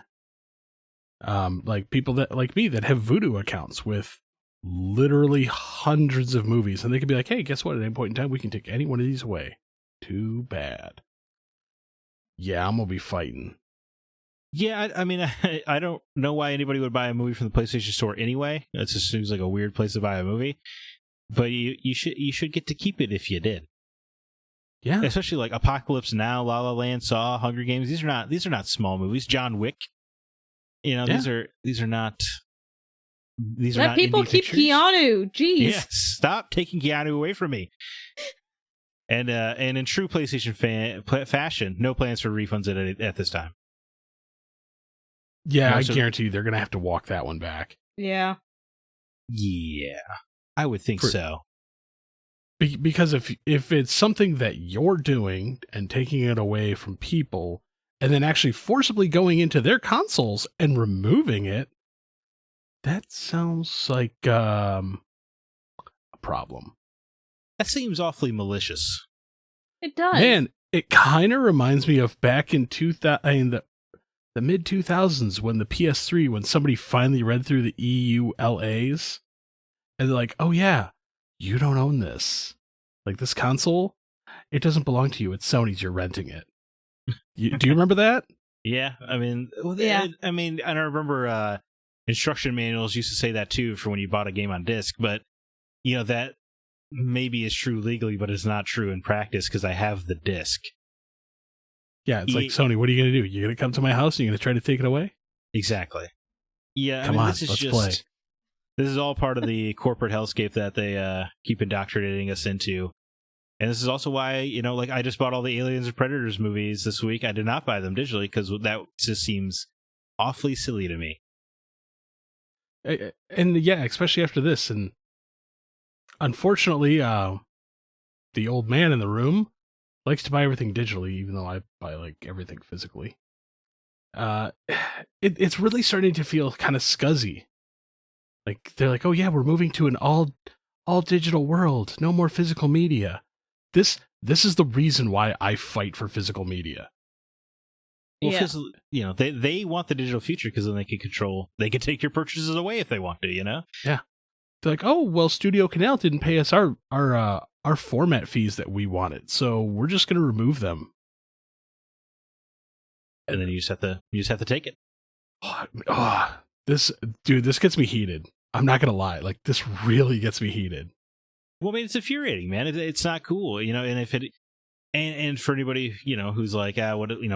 like people that like me that have Vudu accounts with literally hundreds of movies, and they could be like, hey, guess what? At any point in time, we can take any one of these away. Too bad. Yeah, I'm gonna be fighting. Yeah, I mean, I don't know why anybody would buy a movie from the PlayStation Store anyway. It just seems like a weird place to buy a movie. But you should get to keep it if you did. Yeah, especially like Apocalypse Now, La La Land, Saw, Hunger Games. These are not small movies. John Wick. You know, these are not these are Let not people indie keep pictures. Keanu. Jeez. Yes, stop taking Keanu away from me. And in true PlayStation fashion, no plans for refunds at this time. Yeah, No, I so- guarantee you they're going to have to walk that one back. Yeah. Yeah, I would think so. Because if it's something that you're doing and taking it away from people and then actually forcibly going into their consoles and removing it, that sounds like a problem. That seems awfully malicious. It does. Man, it kind of reminds me of back in the mid 2000s when the PS3, when somebody finally read through the EULAs and they're like, "Oh yeah, you don't own this. Like this console, it doesn't belong to you. It's Sony's. You're renting it." Do you remember that? Yeah, I mean, Yeah. and I remember instruction manuals used to say that too for when you bought a game on disc, but that maybe is true legally, but it's not true in practice because I have the disc. Yeah, it's like, Sony, what are you going to do? You're going to come to my house and you're going to try to take it away? Exactly. Yeah, Come on, let's play. This is all part of the corporate hellscape that they keep indoctrinating us into. And this is also why, I just bought all the Aliens and Predators movies this week. I did not buy them digitally because that just seems awfully silly to me. And yeah, especially after this. And unfortunately, the old man in the room likes to buy everything digitally, even though I buy like everything physically. It's really starting to feel kind of scuzzy. Like they're like, "Oh yeah, we're moving to an all digital world. No more physical media." This is the reason why I fight for physical media. Well, Yeah. they want the digital future because then they can take your purchases away if they want to, Yeah. They're like, "Oh, well, Studio Canal didn't pay us our format fees that we wanted, so we're just going to remove them." And then you just have to take it. This gets me heated. I'm not going to lie. Like, this really gets me heated. Well, I mean, it's infuriating, man. It's not cool, and if it, and for anybody, who's like,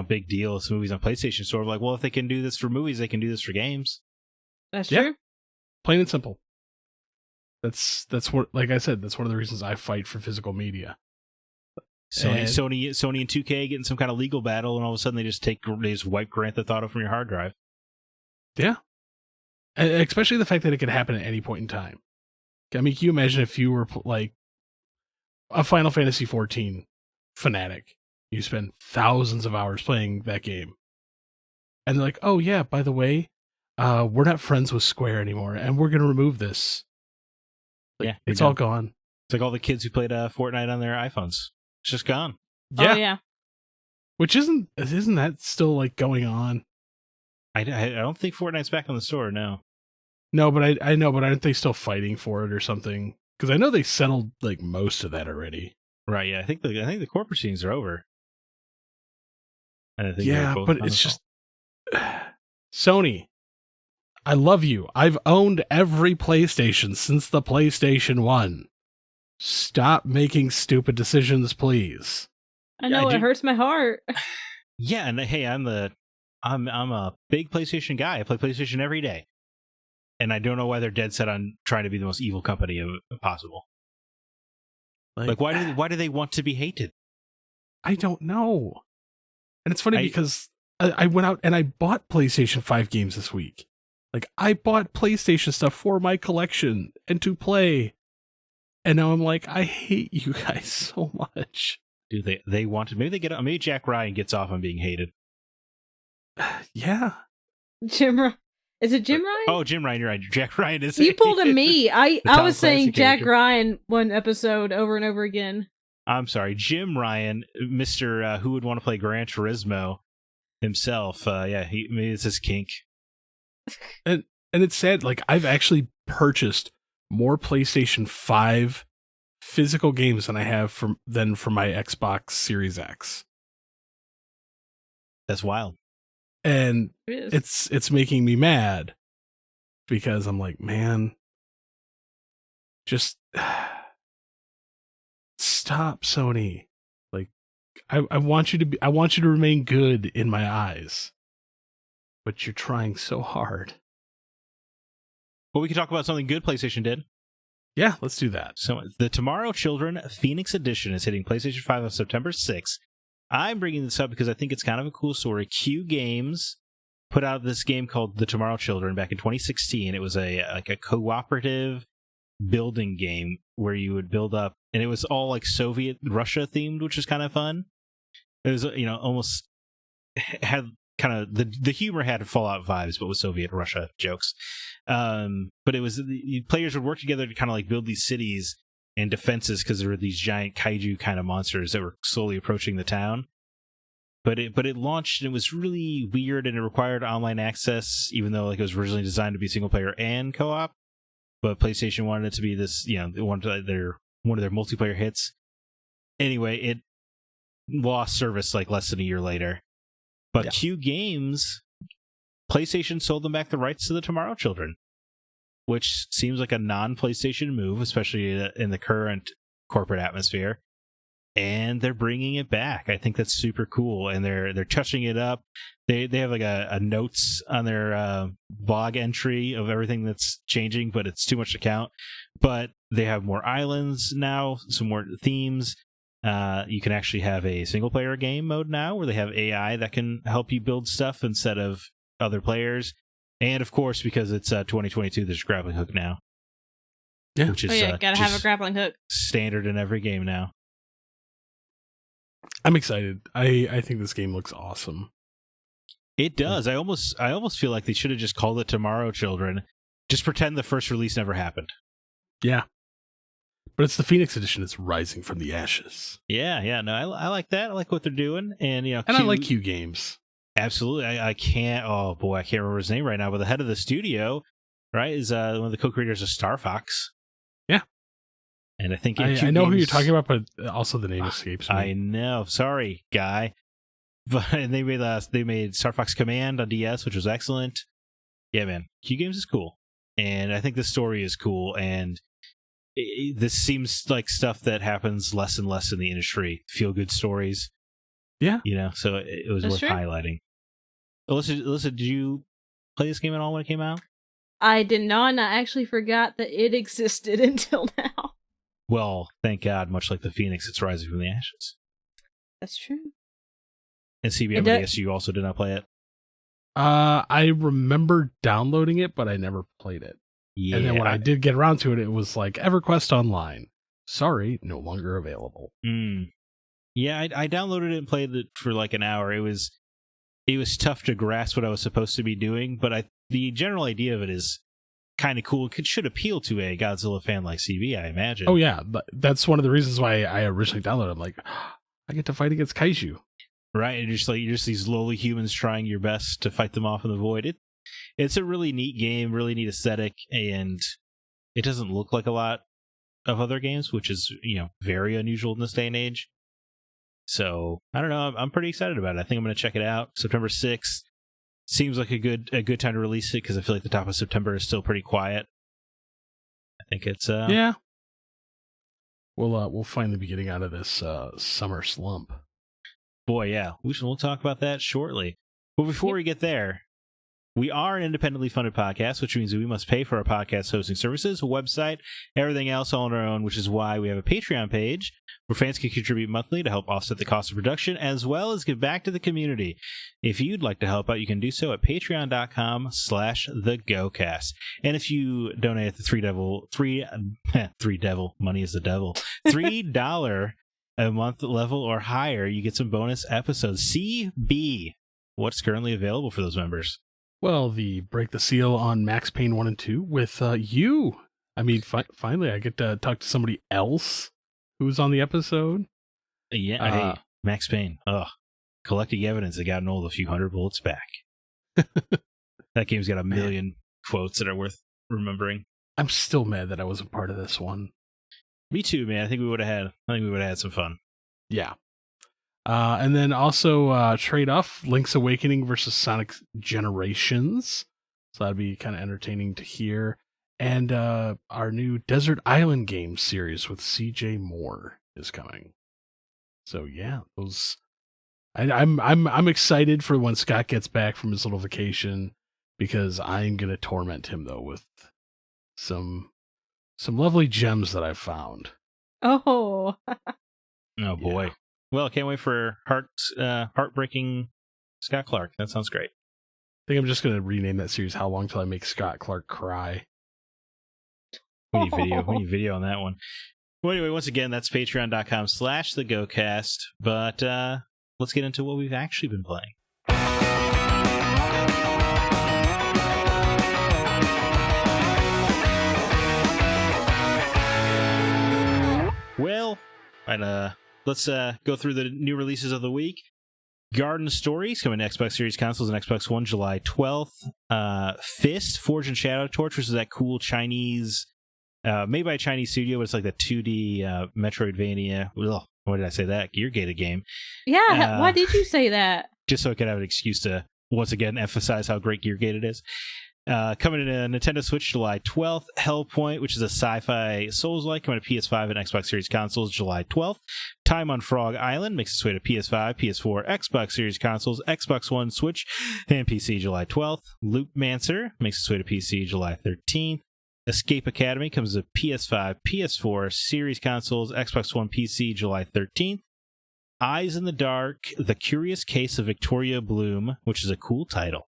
big deal. It's movies on PlayStation Store. Like, well, if they can do this for movies, they can do this for games. That's Yeah. true. Plain and simple. That's what, like I said, that's one of the reasons I fight for physical media. Sony and 2K getting some kind of legal battle, and all of a sudden they just wipe Grand Theft Auto from your hard drive. Yeah. And especially the fact that it could happen at any point in time. I mean, can you imagine if you were like a Final Fantasy XIV fanatic? You spend thousands of hours playing that game. And they're like, "Oh yeah, by the way, we're not friends with Square anymore, and we're going to remove this." Yeah, it's all gone. It's like all the kids who played Fortnite on their iPhones. It's just gone. Yeah. Oh, yeah. Which isn't that still like going on? I don't think Fortnite's back on the store, no. No, but I know, but aren't they still fighting for it or something? Because I know they settled like most of that already. Right, yeah. I think the court proceedings are over. And I think Yeah, but it's just Sony. I love you. I've owned every PlayStation since the PlayStation 1. Stop making stupid decisions, please. I know, it hurts my heart. Yeah, and hey, I'm a big PlayStation guy. I play PlayStation every day. And I don't know why they're dead set on trying to be the most evil company possible. Like why do they want to be hated? I don't know. And it's funny because I went out and I bought PlayStation 5 games this week. Like, I bought PlayStation stuff for my collection and to play. And now I'm like, I hate you guys so much. Dude, they wanted, maybe Jack Ryan gets off on being hated. Yeah. Is it Jim Ryan? Oh, Jim Ryan, you're right. Jack Ryan is. You pulled a me. I was saying Jack character. Ryan one episode over and over again. I'm sorry, Jim Ryan, Mr. Who would want to play Gran Turismo himself. Maybe it's his kink. And it's sad, like, I've actually purchased more PlayStation 5 physical games than I have for my Xbox Series X. That's wild. And it's making me mad because I'm like, man, just stop, Sony. Like, I want you to remain good in my eyes, but you're trying so hard. Well, we can talk about something good PlayStation did. Yeah, let's do that. So, the Tomorrow Children Phoenix Edition is hitting PlayStation 5 on September 6th. I'm bringing this up because I think it's kind of a cool story. Q Games put out this game called The Tomorrow Children back in 2016. It was a cooperative building game where you would build up, and it was all like Soviet Russia themed, which is kind of fun. It was, almost had kind of the humor had Fallout vibes, but with Soviet Russia jokes. But it was the players would work together to kind of like build these cities and defenses because there were these giant kaiju kind of monsters that were slowly approaching the town. But it launched and it was really weird, and it required online access, even though like it was originally designed to be single player and co-op. But PlayStation wanted it to be this, they wanted one of their multiplayer hits. Anyway, it lost service like less than a year later. But Q Games, PlayStation sold them back the rights to the Tomorrow Children, which seems like a non-PlayStation move, especially in the current corporate atmosphere. And they're bringing it back. I think that's super cool, and they're touching it up. They have like a notes on their blog entry of everything that's changing, but it's too much to count. But they have more islands now, some more themes. You can actually have a single player game mode now, where they have AI that can help you build stuff instead of other players. And of course, because it's 2022, there's a grappling hook now. Yeah, which is gotta have a grappling hook. Standard in every game now. I'm excited. I think this game looks awesome. It does. I almost feel like they should have just called it Tomorrow Children. Just pretend the first release never happened. Yeah. But it's the Phoenix Edition. It's rising from the ashes. Yeah. No, I like that. I like what they're doing. And, I like Q Games. Absolutely. I can't remember his name right now, but the head of the studio, right, is one of the co-creators of Star Fox. Yeah. And I think I know who you're talking about, but also the name escapes me. I know. Sorry, guy. But they made Star Fox Command on DS, which was excellent. Yeah, man. Q Games is cool. And I think the story is cool. And this seems like stuff that happens less and less in the industry. Feel-good stories. Yeah. So it was worth highlighting. Alyssa, did you play this game at all when it came out? I did not, and I actually forgot that it existed until now. Well, thank God, much like the Phoenix, it's rising from the ashes. That's true. And CB, I guess you also did not play it? I remember downloading it, but I never played it. Yeah. And then when I did get around to it, it was like EverQuest Online. Sorry, no longer available. Yeah, I downloaded it and played it for like an hour. It was tough to grasp what I was supposed to be doing, but the general idea of it is kind of cool. It should appeal to a Godzilla fan like CB, I imagine. Oh yeah, that's one of the reasons why I originally downloaded it. I'm like, I get to fight against kaiju. Right, and you're just these lowly humans trying your best to fight them off in the void. It's a really neat game, really neat aesthetic, and it doesn't look like a lot of other games, which is, very unusual in this day and age. So, I don't know, I'm pretty excited about it. I think I'm going to check it out. September 6th seems like a good time to release it, because I feel like the top of September is still pretty quiet. I think it's yeah. We'll finally be getting out of this summer slump. Boy, yeah, we'll talk about that shortly. But before we get there, we are an independently funded podcast, which means that we must pay for our podcast hosting services, a website, everything else all on our own, which is why we have a Patreon page where fans can contribute monthly to help offset the cost of production, as well as give back to the community. If you'd like to help out, you can do so at patreon.com/thegocast. And if you donate at the three devil, money is the devil, $3 a month level or higher, you get some bonus episodes. CB, what's currently available for those members? Well, the Break the Seal on Max Payne 1 and 2 with you. I mean, finally, I get to talk to somebody else who's on the episode. Yeah, hey, Max Payne. Collecting evidence that got old a few hundred bullets back. That game's got a million quotes that are worth remembering. I'm still mad that I wasn't part of this one. Me too, man. I think we would have had some fun. Yeah. And then also trade-off, Link's Awakening versus Sonic Generations. So that'd be kind of entertaining to hear. And our new Desert Island game series with CJ Moore is coming. So yeah, those. I'm excited for when Scott gets back from his little vacation, because I'm gonna torment him though with some lovely gems that I've found. Oh. Oh boy. Yeah. Well, can't wait for heartbreaking Scott Clark. That sounds great. I think I'm just going to rename that series How Long Till I Make Scott Clark Cry. We need video. We need video on that one. Well, anyway, once again, that's patreon.com/thegocast. But let's get into what we've actually been playing. Well, let's go through the new releases of the week. Garden Stories coming to Xbox Series consoles and Xbox One July 12th. Fist, Forge and Shadow Torch, which is that cool Chinese, made by a Chinese studio, but it's like the 2D Metroidvania. Ugh, why did I say that? Gear-gated game. Yeah, why did you say that? Just so I could have an excuse to, once again, emphasize how great Gear-gated is. Coming to Nintendo Switch July 12th, Hellpoint, which is a sci-fi Souls-like, coming to PS5 and Xbox Series consoles July 12th. Time on Frog Island makes its way to PS5, PS4, Xbox Series consoles, Xbox One, Switch, and PC July 12th. Loopmancer makes its way to PC July 13th. Escape Academy comes to PS5, PS4, Series consoles, Xbox One, PC July 13th. Eyes in the Dark, The Curious Case of Victoria Bloom, which is a cool title,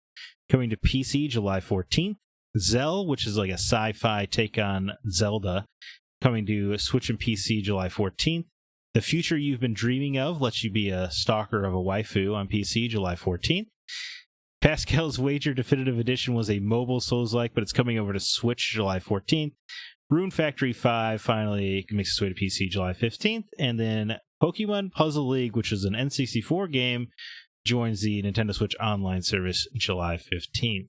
coming to PC July 14th. Zell, which is like a sci-fi take on Zelda, coming to Switch and PC July 14th. The Future You've Been Dreaming Of lets you be a stalker of a waifu on PC July 14th. Pascal's Wager Definitive Edition was a mobile Souls-like, but it's coming over to Switch July 14th. Rune Factory 5 finally makes its way to PC July 15th. And then Pokemon Puzzle League, which is an N64 game, joins the Nintendo Switch Online service July 15th.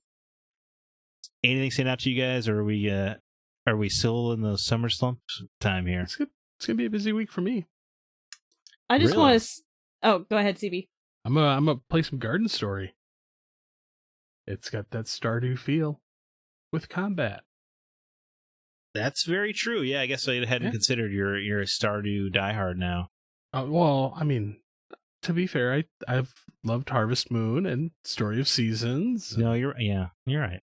Anything stand out to you guys, or are we still in the summer slump time here? It's gonna be a busy week for me. I just Really? want to... Oh, go ahead, CB. I'm gonna play some Garden Story. It's got that Stardew feel with combat. That's very true. Yeah, I guess I hadn't considered you're a Stardew diehard now. Well, I mean, to be fair, I've loved Harvest Moon and Story of Seasons. No, you're right,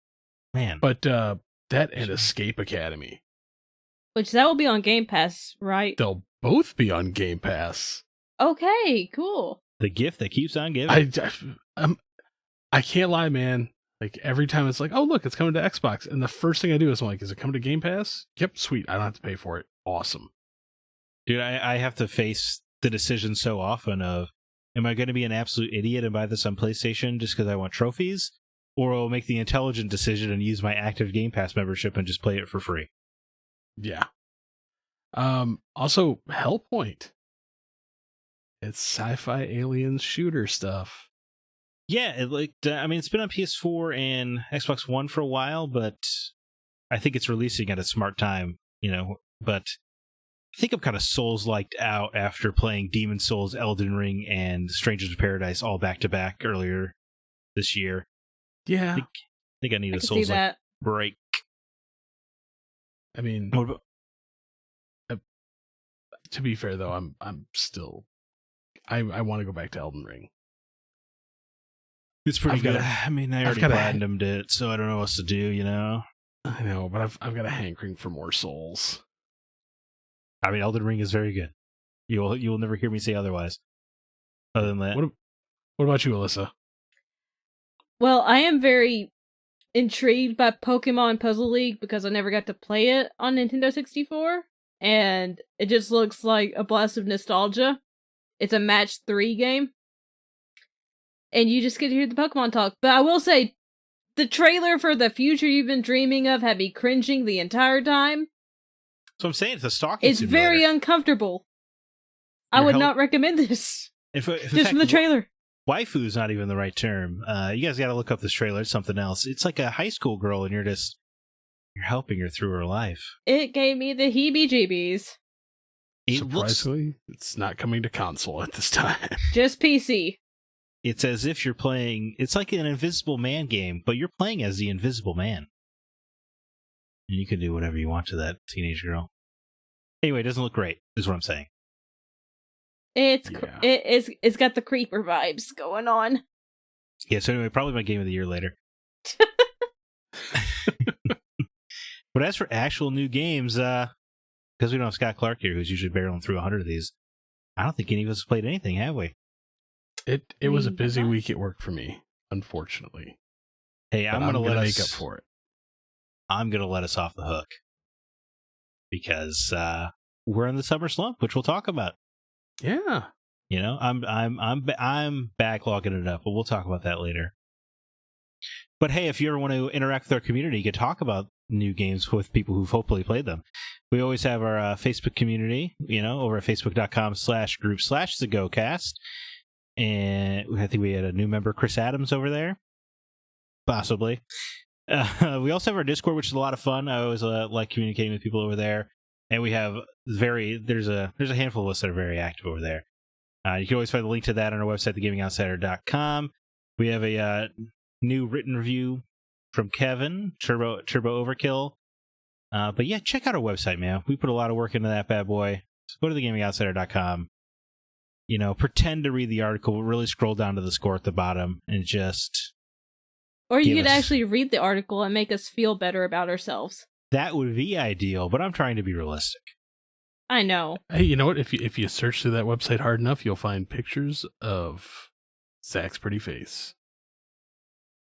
man. But that and Escape Academy, Which that will be on Game Pass, right? they'll both be on Game Pass. Okay, cool. The gift that keeps on giving. I can't lie, man. Like every time it's like, oh look, it's coming to Xbox, and the first thing I do is I'm like, is it coming to Game Pass? Yep, sweet. I don't have to pay for it. Awesome, Dude, I have to face the decision so often of, am I going to be an absolute idiot and buy this on PlayStation just because I want trophies? Or I'll make the intelligent decision and use my active Game Pass membership and just play it for free. yeah. Also, Hellpoint. It's sci-fi aliens shooter stuff. Yeah, it's been on PS4 and Xbox One for a while, but I think it's releasing at a smart time, but I think I'm kind of Souls-liked out after playing Demon Souls, Elden Ring, and Strangers of Paradise all back-to-back earlier this year. Yeah. I think I need I a can see Souls-like that. break. I mean, What about- to be fair though, I'm still I want to go back to Elden Ring. It's pretty I've got good. a- I mean, I already platinumed it, so I don't know what else to do, I know, but I've got a hankering for more Souls. I mean, Elden Ring is very good. You'll never hear me say otherwise. Other than that, What about you, Alyssa? Well, I am very intrigued by Pokemon Puzzle League because I never got to play it on Nintendo 64, and it just looks like a blast of nostalgia. It's a match 3 game, and you just get to hear the Pokemon talk. But I will say, the trailer for The Future You've Been Dreaming Of had me cringing the entire time. so I'm saying it's a stalking It's simulator. very uncomfortable. I would not recommend this. If Just from the trailer. Waifu's not even the right term. You guys got to look up this trailer. It's something else. It's like a high school girl, and you're helping her through her life. It gave me the heebie-jeebies. Surprisingly, it's not coming to console at this time. Just PC. It's as if you're playing. It's like an Invisible Man game, but you're playing as the Invisible Man, and you can do whatever you want to that teenage girl. Anyway, it doesn't look great, is what I'm saying. It's Yeah. it's got the creeper vibes going on. Yeah. So anyway, probably my game of the year later. But as for actual new games, because we don't have Scott Clark here, who's usually barreling through 100 of these, I don't think any of us played anything, have we? It was a busy week at work for me, unfortunately. Hey, I'm going to make up for it. I'm going to let us off the hook because we're in the summer slump, which we'll talk about. Yeah. You know, I'm backlogging it up, but we'll talk about that later. But hey, if you ever want to interact with our community, you can talk about new games with people who've hopefully played them. We always have our Facebook community, you know, over at facebook.com/group/thegocast. And I think we had a new member, Chris Adams, over there. Possibly. We also have our Discord, which is a lot of fun. I always like communicating with people over there. And we have there's a handful of us that are very active over there. You can always find the link to that on our website, thegamingoutsider.com. We have a new written review from Kevin, Turbo Overkill. But yeah, check out our website, man. We put a lot of work into that bad boy. So go to thegamingoutsider.com. You know, pretend to read the article, really scroll down to the score at the bottom, and just... Or you could actually read the article and make us feel better about ourselves. That would be ideal, but I'm trying to be realistic. I know. Hey, you know what? If you search through that website hard enough, you'll find pictures of Zack's pretty face.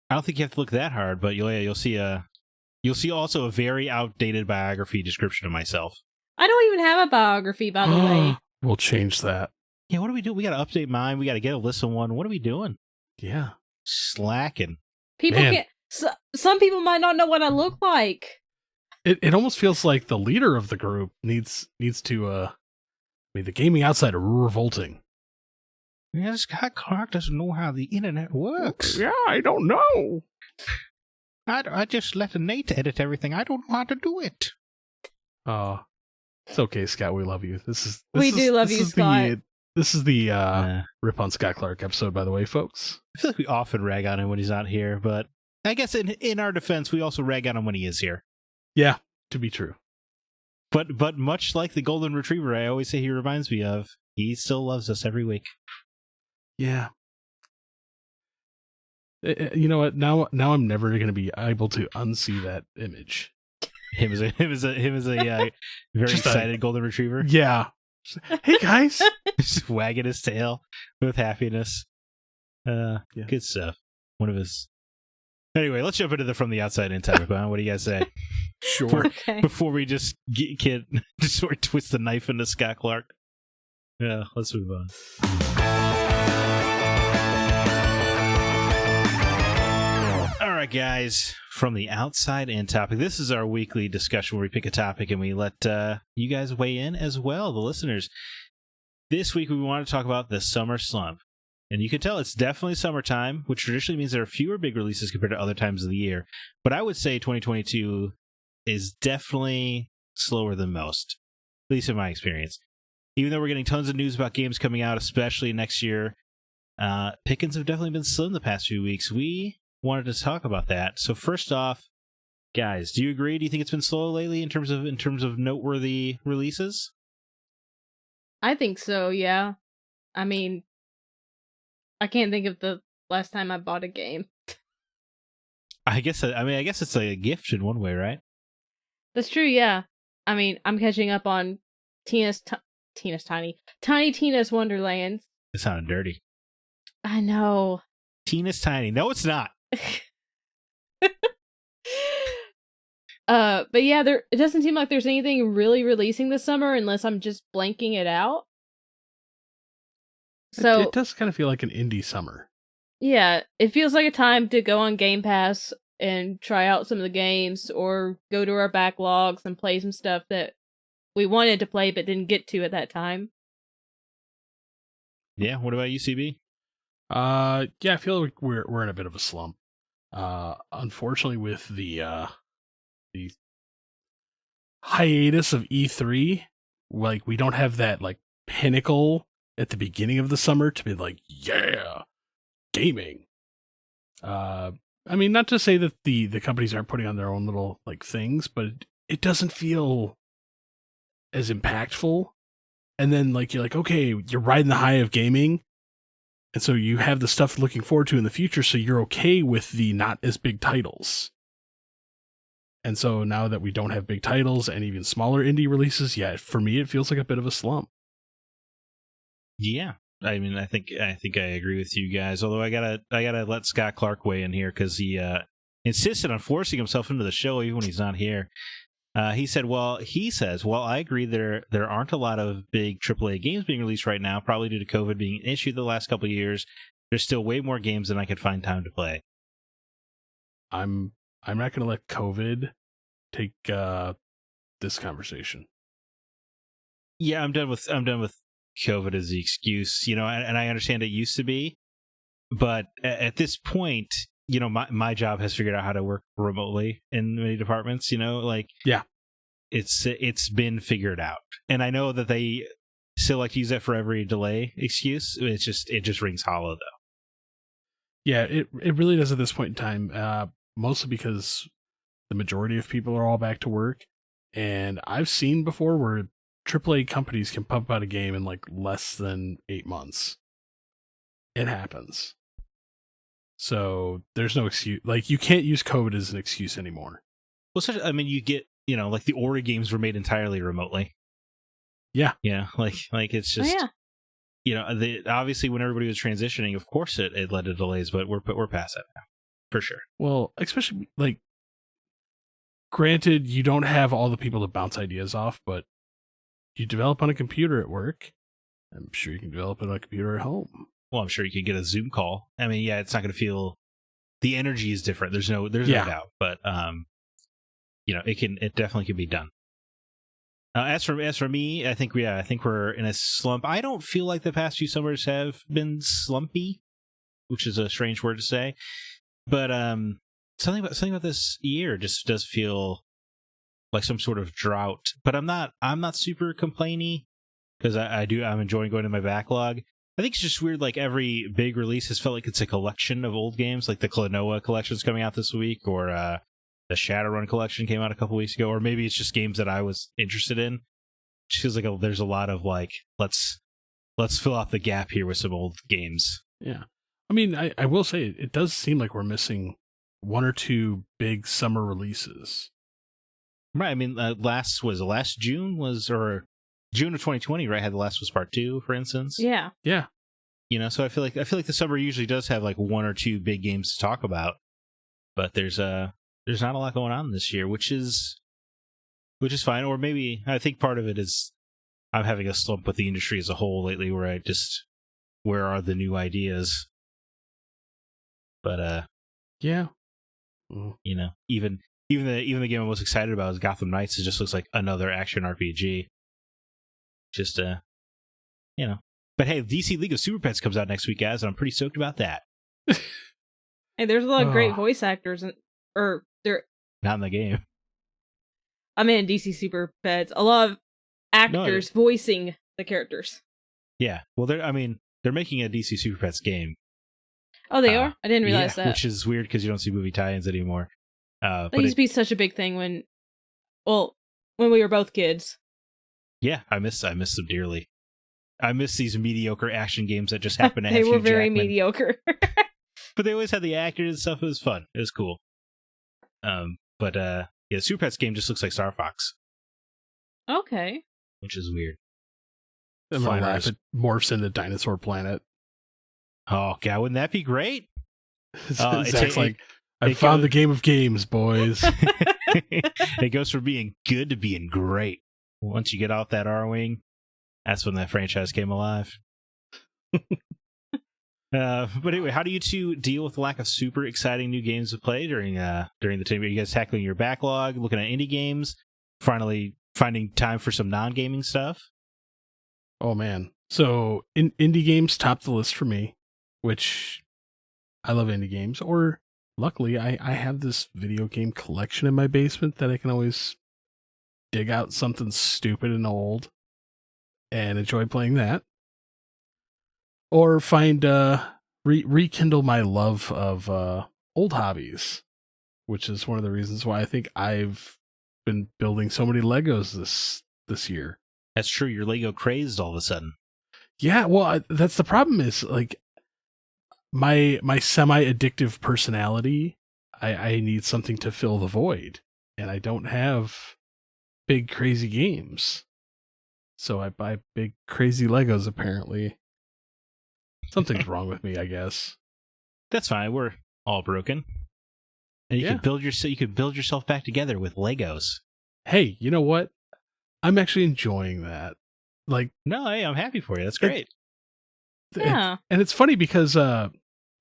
I don't think you have to look that hard, but you'll see also a very outdated biography description of myself. I don't even have a biography, by the way. We'll change that. Yeah, what do we do? We got to update mine. We got to get Alyssa one. What are we doing? Yeah. Slacking. People can't... some people might not know what I look like. It almost feels like the leader of the group needs to the gaming outsider revolting. Yeah, Scott Clark doesn't know how the internet works. Yeah, I don't know. I just let Nate edit everything. I don't know how to do it. It's okay, Scott. We love you. We do love you, Scott. This is the Rip on Scott Clark episode, by the way, folks. I feel like we often rag on him when he's not here, but I guess in our defense, we also rag on him when he is here. Yeah, to be true. But much like the golden retriever I always say he reminds me of, he still loves us every week. Yeah. You know what? Now I'm never going to be able to unsee that image. Him as a very excited golden retriever. Yeah. Hey guys, just wagging his tail with happiness. Yeah. Good stuff. One of his. Anyway, let's jump into the from the outside in topic. What do you guys say? Sure. Okay. Before we just sort of twist the knife into Scott Clark. Yeah, let's move on. All right, guys. From the outside in topic. This is our weekly discussion where we pick a topic and we let you guys weigh in as well, the listeners. This week we want to talk about the summer slump. And you can tell it's definitely summertime, which traditionally means there are fewer big releases compared to other times of the year. But I would say 2022 is definitely slower than most, at least in my experience. Even though we're getting tons of news about games coming out, especially next year, pickings have definitely been slim the past few weeks. We wanted to talk about that. So first off, guys, do you agree? Do you think it's been slow lately in terms of noteworthy releases? I think so, yeah. I mean, I can't think of the last time I bought a game. I guess it's like a gift in one way, right? That's true, yeah. I mean, I'm catching up on Tiny Tina's Wonderland. It sounded dirty. I know. Tina's Tiny. No, it's not. But yeah, it doesn't seem like there's anything really releasing this summer unless I'm just blanking it out. So it does kind of feel like an indie summer. Yeah, it feels like a time to go on Game Pass and try out some of the games or go to our backlogs and play some stuff that we wanted to play but didn't get to at that time. Yeah, what about you, CB? Yeah, I feel like we're in a bit of a slump. Unfortunately, with the hiatus of E3, like we don't have that like pinnacle at the beginning of the summer to be like, yeah, gaming. I mean, not to say that the companies aren't putting on their own little like things, but it doesn't feel as impactful. And then like you're like, okay, you're riding the high of gaming. And so you have the stuff looking forward to in the future, so you're okay with the not as big titles. And so now that we don't have big titles and even smaller indie releases, yeah, for me it feels like a bit of a slump. Yeah. I mean, I think I agree with you guys. Although I gotta let Scott Clark weigh in here because he insisted on forcing himself into the show even when he's not here. He says, well, I agree there aren't a lot of big AAA games being released right now, probably due to COVID being an issue the last couple of years. There's still way more games than I could find time to play. I'm not going to let COVID take this conversation. Yeah, I'm done with COVID as the excuse, and I understand it used to be, but at this point, my job has figured out how to work remotely in many departments, yeah, it's been figured out. And I know that they still like to use that for every delay excuse. It just rings hollow though. Yeah, it really does at this point in time, mostly because the majority of people are all back to work. And I've seen before where AAA companies can pump out a game in like less than 8 months. It happens. So there's no excuse. Like, you can't use COVID as an excuse anymore. Well, I mean, you get, like the Olde games were made entirely remotely. Yeah. Yeah. Like it's just, oh, yeah. Obviously when everybody was transitioning, of course it led to delays, but we're past that now. For sure. Well, especially, like, granted, you don't have all the people to bounce ideas off, but you develop on a computer at work. I'm sure you can develop it on a computer at home. Well, I'm sure you could get a Zoom call. I mean, yeah, it's not going to feel, the energy is different. There's no doubt, but it definitely can be done. As for me, I think we're in a slump. I don't feel like the past few summers have been slumpy, which is a strange word to say, but something about this year just does feel like some sort of drought. But I'm not super complainy because I'm enjoying going to my backlog. I think it's just weird, like every big release has felt like it's a collection of old games, like the Klonoa collection's coming out this week, or the Shadowrun collection came out a couple weeks ago, or maybe it's just games that I was interested in. It just feels like there's a lot of like, let's fill out the gap here with some old games. Yeah. I mean, I will say it does seem like we're missing one or two big summer releases. Right. I mean, last June or June of 2020, right? Had The Last of Us Part 2, for instance. Yeah. Yeah. So I feel like the summer usually does have like one or two big games to talk about, but there's not a lot going on this year, which is fine. Or maybe I think part of it is I'm having a slump with the industry as a whole lately, where are the new ideas? But yeah, even the game I'm most excited about is Gotham Knights. It just looks like another action RPG. Just But hey, DC League of Super Pets comes out next week, guys, and I'm pretty stoked about that. Hey, there's a lot of great voice actors, or they're not in the game. I mean, DC Super Pets, a lot of actors voicing the characters. Yeah, well, they're making a DC Super Pets game. Oh, they are? I didn't realize that. Which is weird because you don't see movie tie-ins anymore. That used to be such a big thing when we were both kids. Yeah, I miss them dearly. I miss these mediocre action games that just happen to have They were Hugh very Jackman. mediocre. But they always had the actors and stuff. It was fun. It was cool. The Super Pets game just looks like Star Fox. Okay. Which is weird. And laugh, it morphs into Dinosaur Planet. Oh, God, wouldn't that be great? Zack's like, I found the game of games, boys. It goes from being good to being great. Once you get off that R-Wing, that's when that franchise came alive. But anyway, how do you two deal with the lack of super exciting new games to play during the time? Are you guys tackling your backlog, looking at indie games, finally finding time for some non-gaming stuff? Oh, man. So indie games top the list for me, which I love indie games. Or luckily, I have this video game collection in my basement that I can always dig out something stupid and old and enjoy playing that. Or find rekindle my love of old hobbies, which is one of the reasons why I think I've been building so many Legos this year. That's true. You're Lego crazed all of a sudden. Yeah, well, that's the problem. Is like my semi-addictive personality. I need something to fill the void, and I don't have big crazy games. So I buy big crazy Legos apparently. Something's wrong with me, I guess. That's fine. We're all broken. And you Yeah. could build yourself back together with Legos. Hey, you know what? I'm actually enjoying that. Like, No, hey, I'm happy for you. That's great. Yeah. and it's funny because you're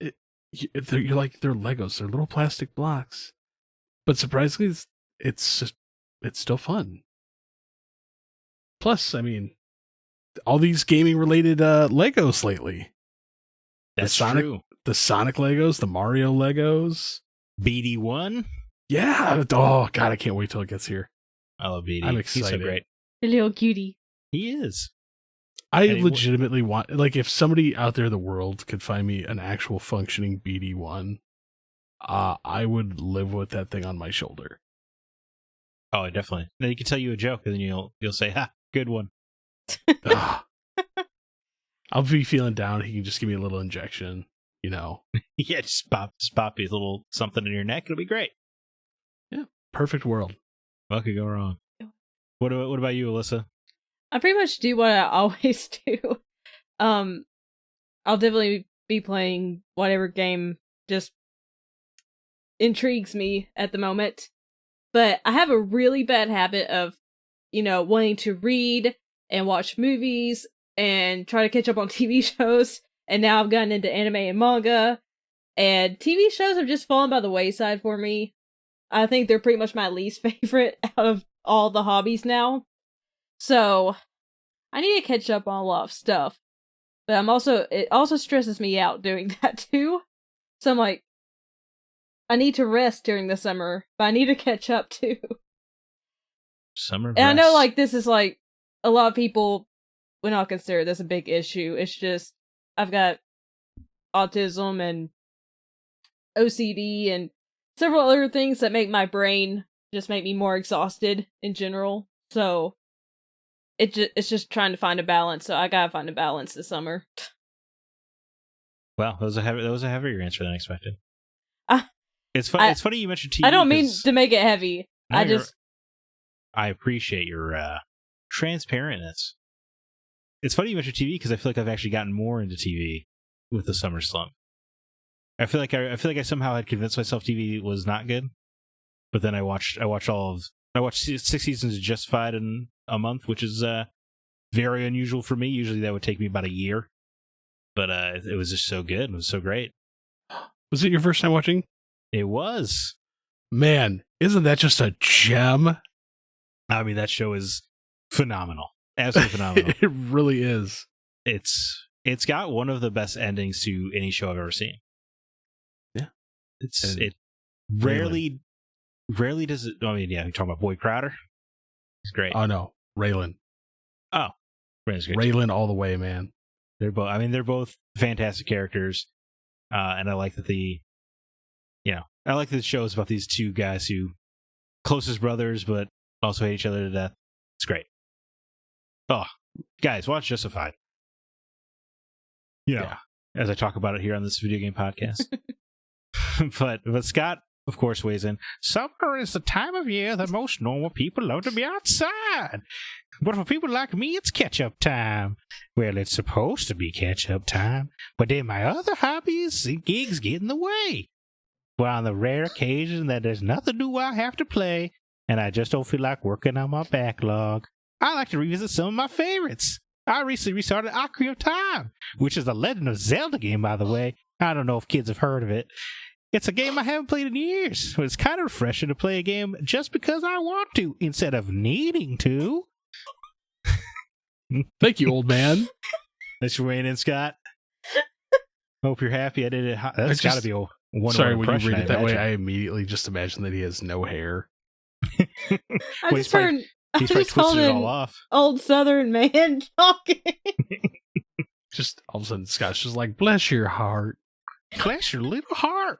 like, they're Legos, they're little plastic blocks, but surprisingly, it's still fun. Plus, I mean, all these gaming related Legos lately. That's true. The Sonic Legos, the Mario Legos, BD1. Yeah. Oh God, I can't wait till it gets here. I love BD. I'm He's so excited. great. A little cutie. He is. I And legitimately want, like, if somebody out there in the world could find me an actual functioning BD1, I would live with that thing on my shoulder. Oh, definitely. Then he can tell you a joke, and then you'll say, "Ha, good one." Ah. I'll be feeling down. He can just give me a little injection, you know. Yeah, just pop a little something in your neck. It'll be great. Yeah, perfect world. What could go wrong? What about you, Alyssa? I pretty much do what I always do. I'll definitely be playing whatever game just intrigues me at the moment. But I have a really bad habit of, wanting to read and watch movies and try to catch up on TV shows. And now I've gotten into anime and manga. And TV shows have just fallen by the wayside for me. I think they're pretty much my least favorite out of all the hobbies now. So I need to catch up on a lot of stuff. But it also stresses me out doing that too. So I'm like, I need to rest during the summer, but I need to catch up too. Summer And I know, rest. like, this is like, a lot of people would not consider this a big issue. It's just, I've got autism and OCD and several other things that make my brain just make me more exhausted in general. So it's just trying to find a balance. So I gotta find a balance this summer. Wow, that was a heavier answer than I expected. Ah, It's funny. It's funny you mentioned TV. I don't mean to make it heavy. No, I appreciate your transparentness. It's funny you mentioned TV because I feel like I've actually gotten more into TV with the summer slump. I feel like I somehow had convinced myself TV was not good, but then I watched 6 seasons of Justified in a month, which is very unusual for me. Usually that would take me about a year, but it was just so good. It was so great. Was it your first time watching? It was. Man, isn't that just a gem? I mean, that show is phenomenal. Absolutely phenomenal. It really is. It's got one of the best endings to any show I've ever seen. Yeah. It rarely does it. I mean, yeah, you're talking about Boyd Crowder. He's great. Oh no, Raylan. Oh, Raylan's great. Raylan all the way, man. They're both fantastic characters. And I like that I like that the show is about these two guys who closest brothers, but also hate each other to death. It's great. Oh, guys, watch Justified. Yeah. As I talk about it here on this video game podcast. but Scott, of course, weighs in. Summer is the time of year that most normal people love to be outside. But for people like me, it's catch-up time. Well, it's supposed to be catch-up time, but then my other hobbies and gigs get in the way. Well, on the rare occasion that there's nothing new I have to play, and I just don't feel like working on my backlog, I like to revisit some of my favorites. I recently restarted Ocarina of Time, which is a Legend of Zelda game, by the way. I don't know if kids have heard of it. It's a game I haven't played in years, but it's kind of refreshing to play a game just because I want to, instead of needing to. Thank you, old man. Thanks for weighing in, Scott. Hope you're happy I did it. That's got to be a wonderful Sorry, when you impression, read it that way, I imagine. immediately just imagine that he has no hair. I just heard He's probably twisted it all an off. old Southern man talking. Just all of a sudden, Scott's just like, bless your heart. Bless your little heart.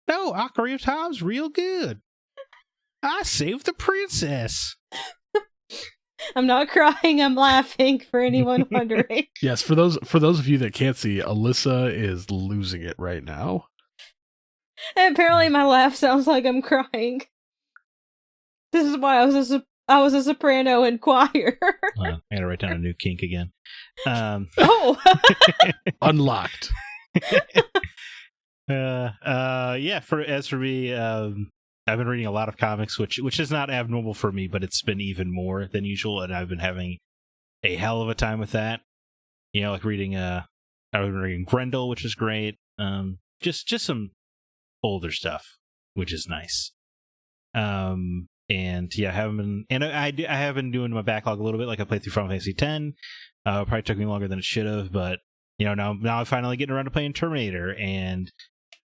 No, Ocarina of Time's real good. I saved the princess. I'm not crying, I'm laughing, for anyone wondering. Yes, for those of you that can't see, Alyssa is losing it right now. And apparently my laugh sounds like I'm crying. This is why I was a soprano in choir. I gotta write down a new kink again. Oh, Unlocked. Yeah. As for me, I've been reading a lot of comics, which is not abnormal for me, but it's been even more than usual, and I've been having a hell of a time with that. Like reading I've been reading Grendel, which is great. Just some older stuff, which is nice. And yeah, I haven't been, and I have been doing my backlog a little bit. Like I played through Final Fantasy X. Probably took me longer than it should have, but now I'm finally getting around to playing Terminator, and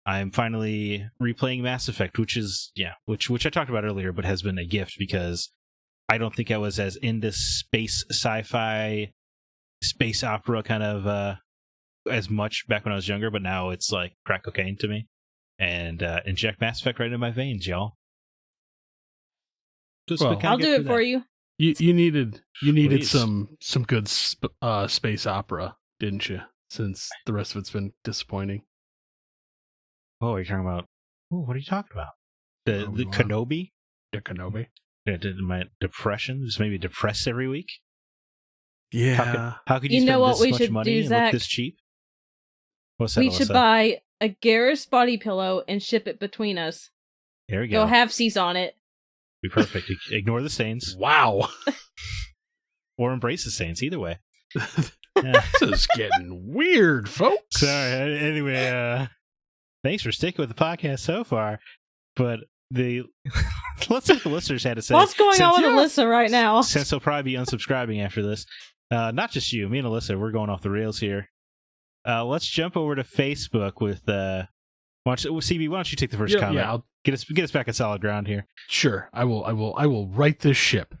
I'm finally replaying Mass Effect, which I talked about earlier, but has been a gift because I don't think I was as into space sci-fi, space opera kind of as much back when I was younger, but now it's like crack cocaine to me, and inject Mass Effect right in my veins, y'all. I'll do it for you. You needed Please. some good space opera, didn't you? Since the rest of it's been disappointing. Oh, are you talking about? Oh, what are you talking about? The Kenobi? The Kenobi. My depression? Just maybe depressed every week? Yeah. How could you You know spend what this we much should money do, and Zach? look this cheap? What's that, We Alyssa? should buy a Garrus body pillow and ship it between us. There we go. Go halfsies on it. Be perfect. Ignore the stains. Wow. Or embrace the stains. Either way. This is getting weird, folks. Sorry. Anyway, thanks for sticking with the podcast so far. But let's see what the listeners had to say. What's going on with Alyssa right now? Since they'll probably be unsubscribing after this. Not just you, me and Alyssa, we're going off the rails here. Let's jump over to Facebook with CB, why don't you take the first comment? Yeah, Get us back on solid ground here. Sure. I will right this ship.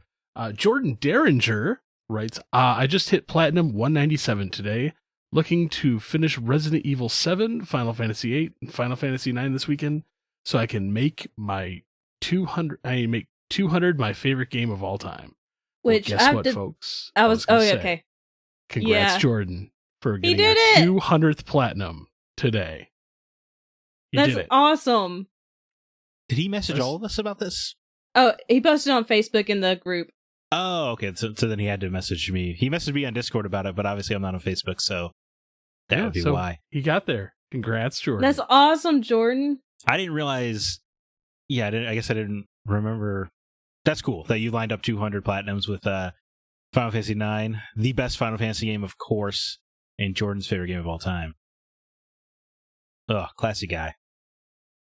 Jordan Derringer writes, I just hit Platinum 197 today. Looking to finish Resident Evil 7, Final Fantasy 8, and Final Fantasy 9 this weekend, so I can make my 200. I make 200 my favorite game of all time. Which well, guess what, folks? Okay. Congrats, Yeah. Jordan, for He getting did your it! 200th Platinum today. He That's did it. awesome. Did he message all of us about this? Oh, he posted on Facebook in the group. Oh, okay. So then he had to message me. He messaged me on Discord about it, but obviously I'm not on Facebook, so that would be why. He got there. Congrats, Jordan. That's awesome, Jordan. I didn't realize. Yeah, I guess I didn't remember. That's cool that you lined up 200 platinums with Final Fantasy IX, the best Final Fantasy game, of course, and Jordan's favorite game of all time. Oh, classy guy.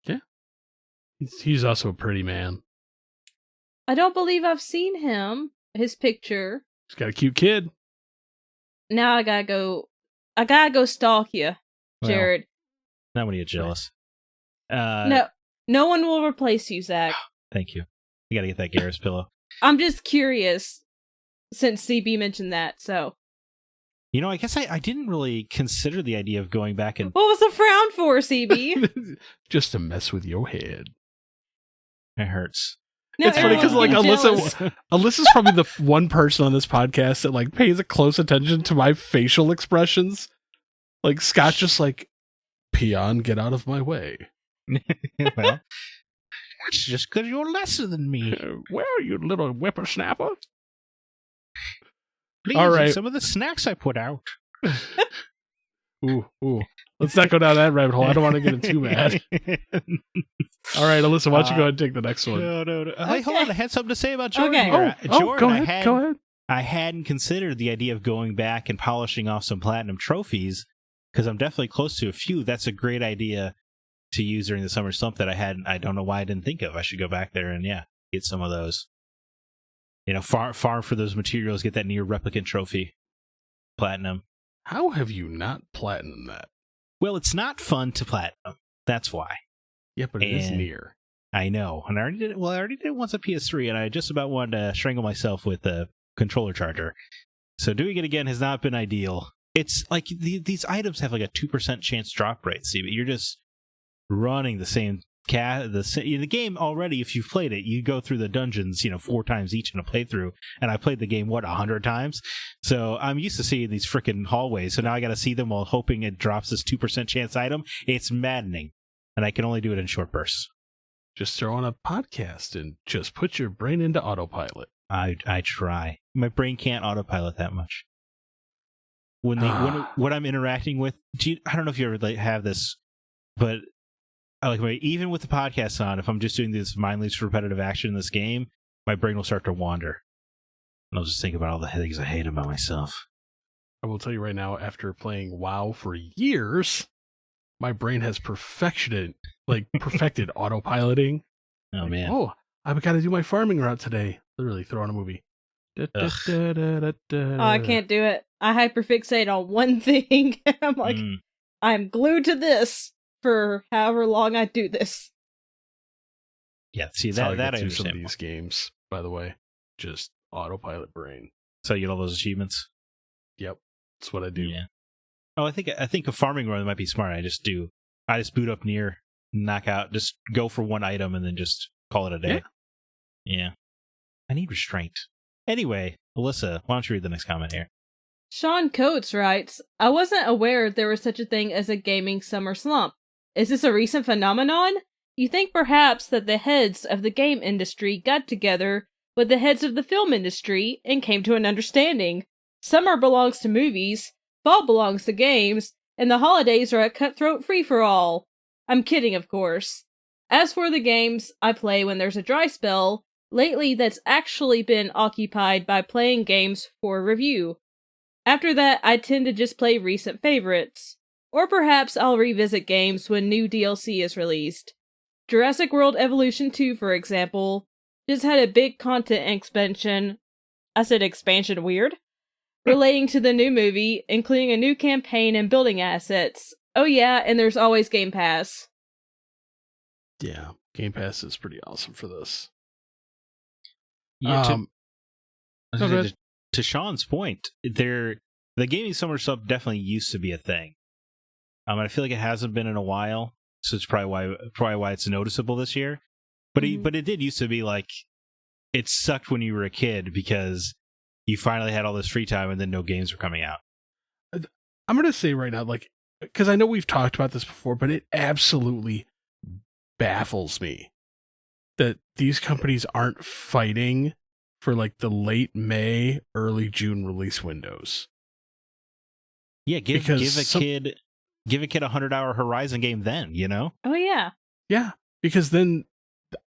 Yeah. He's also a pretty man. I don't believe I've seen him. His picture. He's got a cute kid. Now I gotta go stalk you, Jared. Not when you get jealous. No one will replace you, Zach. Thank you. You gotta get that Garrus pillow. I'm just curious, since CB mentioned that, so. I guess I didn't really consider the idea of going back and... What was the frown for, CB? Just to mess with your head. It hurts. No, It's funny because everyone's Alyssa's probably the one person on this podcast that pays a close attention to my facial expressions. Like Scott's just like, peon, get out of my way. Well, that's just because you're lesser than me. Well, you little whippersnapper. Please, all right. Some of the snacks I put out. Ooh. Let's not go down that rabbit hole. I don't want to get him too mad. All right, Alyssa, why don't you go ahead and take the next one? No. Okay. Hey, hold on. I had something to say about Jordan Okay. here. Jordan, Go ahead. I hadn't considered the idea of going back and polishing off some platinum trophies because I'm definitely close to a few. That's a great idea to use during the summer slump that I don't know why I didn't think of. I should go back there and get some of those. Farm for those materials, get that near replicant trophy. Platinum. How have you not platinum that? Well, it's not fun to platinum. That's why. Yeah, but it is near. I know. And I already did it. Well, I already did it once at PS3, and I just about wanted to strangle myself with the controller charger. So doing it again has not been ideal. It's like these items have like a 2% chance drop rate, see, but you're just running the same the game already. If you've played it, you go through the dungeons 4 times each in a playthrough, and I played the game 100 times, so I'm used to seeing these freaking hallways, so now I gotta see them while hoping it drops this 2% chance item. It's maddening, and I can only do it in short bursts. Just throw on a podcast and just put your brain into autopilot. I try. My brain can't autopilot that much. When I'm interacting with, I don't know if you ever have this, but even with the podcast on, if I'm just doing this mindless repetitive action in this game, my brain will start to wander. And I'll just think about all the things I hate about myself. I will tell you right now, after playing WoW for years, my brain has perfected autopiloting. Oh, man. Oh, I've got to do my farming route today. Literally, throw on a movie. Oh, I can't do it. I hyperfixate on one thing. I'm like, I'm glued to this for however long I do this. Yeah, see, that I do understand. some of these games, by the way. Just autopilot brain. So you get all those achievements? Yep, that's what I do. Yeah. Oh, I think a farming run might be smart. I just boot up near, knock out, just go for one item and then just call it a day. Yeah. I need restraint. Anyway, Alyssa, why don't you read the next comment here? Sean Coates writes, I wasn't aware there was such a thing as a gaming summer slump. Is this a recent phenomenon? You think perhaps that the heads of the game industry got together with the heads of the film industry and came to an understanding. Summer belongs to movies, fall belongs to games, and the holidays are a cutthroat free-for-all. I'm kidding, of course. As for the games I play when there's a dry spell, lately that's actually been occupied by playing games for review. After that, I tend to just play recent favorites. Or perhaps I'll revisit games when new DLC is released. Jurassic World Evolution 2, for example, just had a big content expansion. I said expansion weird. Relating to the new movie, including a new campaign and building assets. Oh yeah, and there's always Game Pass. Yeah, Game Pass is pretty awesome for this. Yeah, to Sean's point, the gaming summer stuff definitely used to be a thing. I feel like it hasn't been in a while, so it's probably why it's noticeable this year. But it did used to be like, it sucked when you were a kid because you finally had all this free time and then no games were coming out. I'm going to say right now, like, because I know we've talked about this before, but it absolutely baffles me that these companies aren't fighting for like the late May, early June release windows. Yeah, give a kid a 100-hour Horizon game then, you know? Oh yeah. Yeah, because then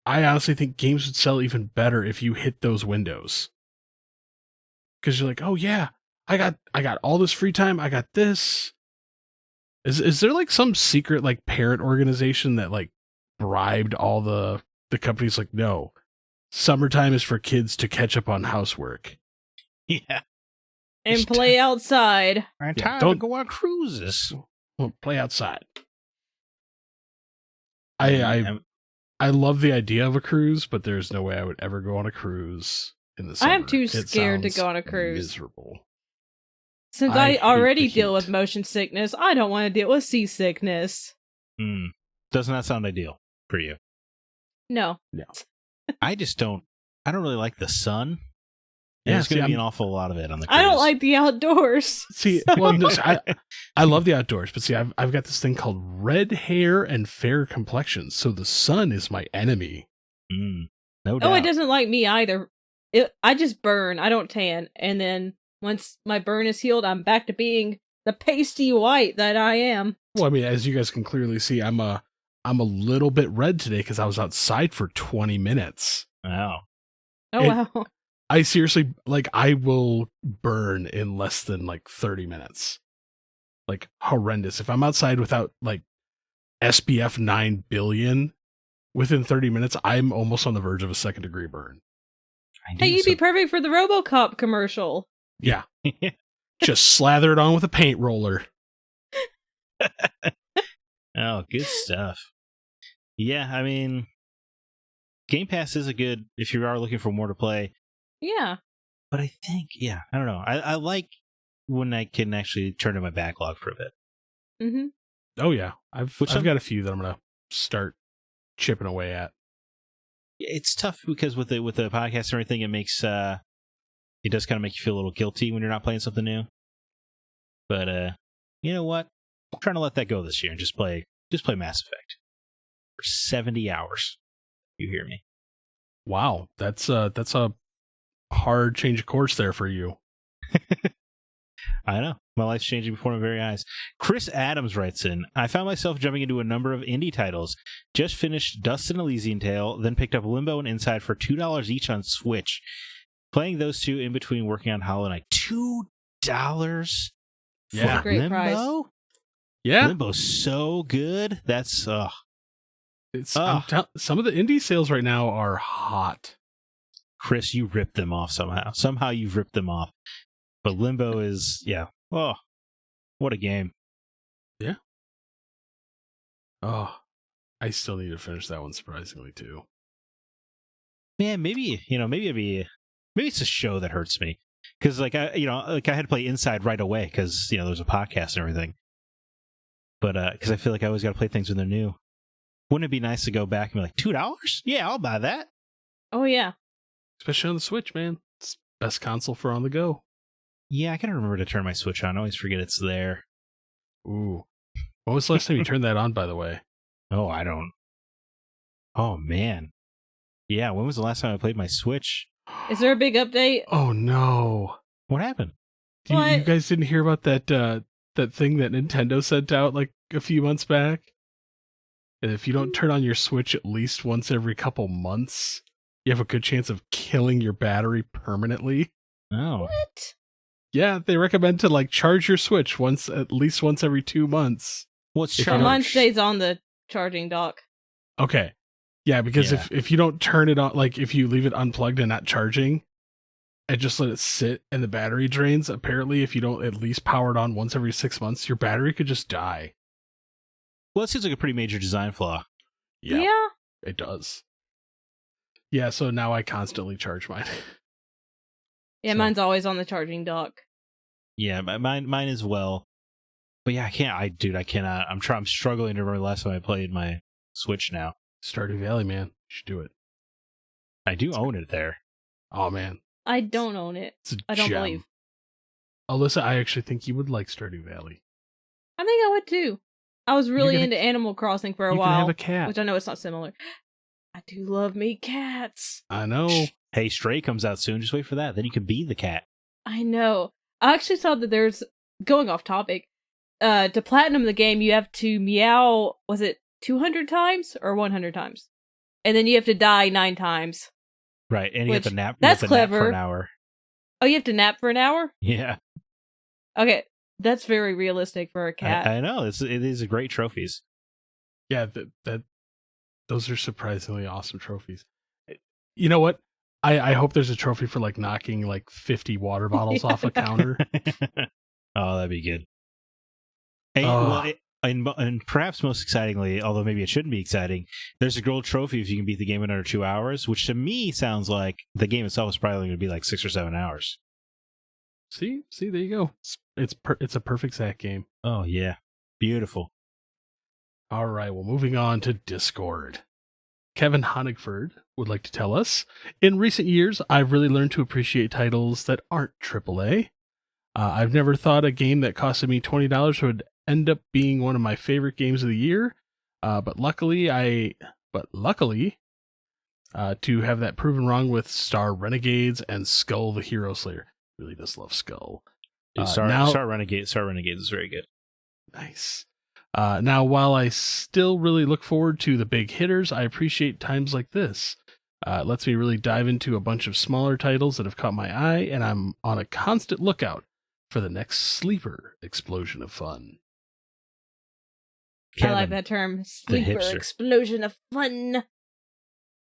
I honestly think games would sell even better if you hit those windows. Because you're like, oh yeah, I got all this free time, I got this. Is there like some secret like parent organization that like bribed all the companies like, no, summertime is for kids to catch up on housework. Yeah. And play outside. Don't go on cruises. Well, play outside. I love the idea of a cruise, but there's no way I would ever go on a cruise in the summer. I'm too scared to go on a cruise. Miserable. Since I already deal with motion sickness, I don't want to deal with seasickness. Doesn't that sound ideal for you? No. I don't really like the sun. Yeah, there's going to be an awful lot of it on the cruise. I don't like the outdoors. See, well, no, I love the outdoors, but see, I've got this thing called red hair and fair complexions, so the sun is my enemy. No doubt. Oh, it doesn't like me either. I just burn. I don't tan. And then once my burn is healed, I'm back to being the pasty white that I am. Well, I mean, as you guys can clearly see, I'm a little bit red today because I was outside for 20 minutes. Wow. Wow. I seriously, like, I will burn in less than, like, 30 minutes. Like, horrendous. If I'm outside without, like, SPF 9 billion, within 30 minutes, I'm almost on the verge of a second-degree burn. Hey, you'd be perfect for the RoboCop commercial. Yeah. Just slather it on with a paint roller. Oh, good stuff. Yeah, I mean, Game Pass is a good, if you are looking for more to play. Yeah. But I think, I don't know. I like when I can actually turn to my backlog for a bit. Mm-hmm. Oh, yeah. I've got a few that I'm going to start chipping away at. It's tough because with the podcast and everything, it does kind of make you feel a little guilty when you're not playing something new. But you know what? I'm trying to let that go this year and just play Mass Effect for 70 hours. You hear me? Wow, that's a hard change of course there for you. I know. My life's changing before my very eyes. Chris Adams writes in, I found myself jumping into a number of indie titles. Just finished Dust and Elysian Tale, then picked up Limbo and Inside for $2 each on Switch. Playing those two in between working on Hollow Knight. $2 Yeah. for Great Limbo? price. Yeah, Limbo's so good. That's, some of the indie sales right now are hot. Chris, you ripped them off somehow. Somehow you've ripped them off. But Limbo is, yeah. Oh, what a game. Yeah. Oh, I still need to finish that one surprisingly too. Man, maybe it's a show that hurts me. Because I had to play Inside right away because, there's a podcast and everything. But because I feel like I always got to play things when they're new. Wouldn't it be nice to go back and be like, $2? Yeah, I'll buy that. Oh yeah. Especially on the Switch, man. It's best console for on the go. Yeah, I gotta remember to turn my Switch on. I always forget it's there. Ooh. When was the last time you turned that on, by the way? Oh, I don't. Oh, man. Yeah, when was the last time I played my Switch? Is there a big update? Oh, no. What happened? You What? guys didn't hear about that thing that Nintendo sent out like a few months back? And if you don't turn on your Switch at least once every couple months, you have a good chance of killing your battery permanently. Oh. What? Yeah, they recommend to charge your Switch at least once every 2 months. What's If Well, you don't- mine stays on the charging dock. Okay. Yeah, because Yeah. if you don't turn it on, if you leave it unplugged and not charging, and just let it sit and the battery drains, apparently if you don't at least power it on once every 6 months, your battery could just die. Well, it seems like a pretty major design flaw. Yeah. It does. Yeah, so now I constantly charge mine. Yeah, So- mine's always on the charging dock. Yeah, mine as well. But yeah, I cannot. I'm struggling to remember the last time I played my Switch now. Stardew Valley, man. You should do it. I do own it there. Oh, man. I don't own it. It's a I don't gem. believe. Alyssa, I actually think you would like Stardew Valley. I think I would too. I was really gonna- into Animal Crossing for a You can while, have a cat. which I know it's not similar. I do love me cats. I know. Hey, Stray comes out soon. Just wait for that. Then you can be the cat. I know. I actually saw that there's, going off topic, to platinum the game, you have to meow, was it 200 times or 100 times? And then you have to die 9 times. Right, and you have Which- to nap. that's you have to nap for clever. an hour. Oh, you have to nap for an hour? Yeah, Okay, that's very realistic for a cat. I know. It is a great trophies. Yeah, those are surprisingly awesome trophies. You know what? I hope there's a trophy for knocking 50 water bottles off a counter. Oh, that'd be good. And, Oh. and perhaps most excitingly, although maybe it shouldn't be exciting, there's a gold trophy if you can beat the game in under 2 hours, which to me sounds like the game itself is probably going to be 6 or 7 hours. See, there you go. It's a perfect Zack game. Oh yeah, beautiful. All right, well, moving on to Discord. Kevin Honigford would like to tell us, in recent years, I've really learned to appreciate titles that aren't AAA. I've never thought a game that costed me $20 would end up being one of my favorite games of the year. But luckily, to have that proven wrong with Star Renegades and Skull the Hero Slayer. Really does love Skull. Star now- Renegades is very good. Nice. Now, while I still really look forward to the big hitters, I appreciate times like this. It lets me really dive into a bunch of smaller titles that have caught my eye, and I'm on a constant lookout for the next sleeper explosion of fun. I like Kevin. that term. Sleeper hipster. explosion of fun.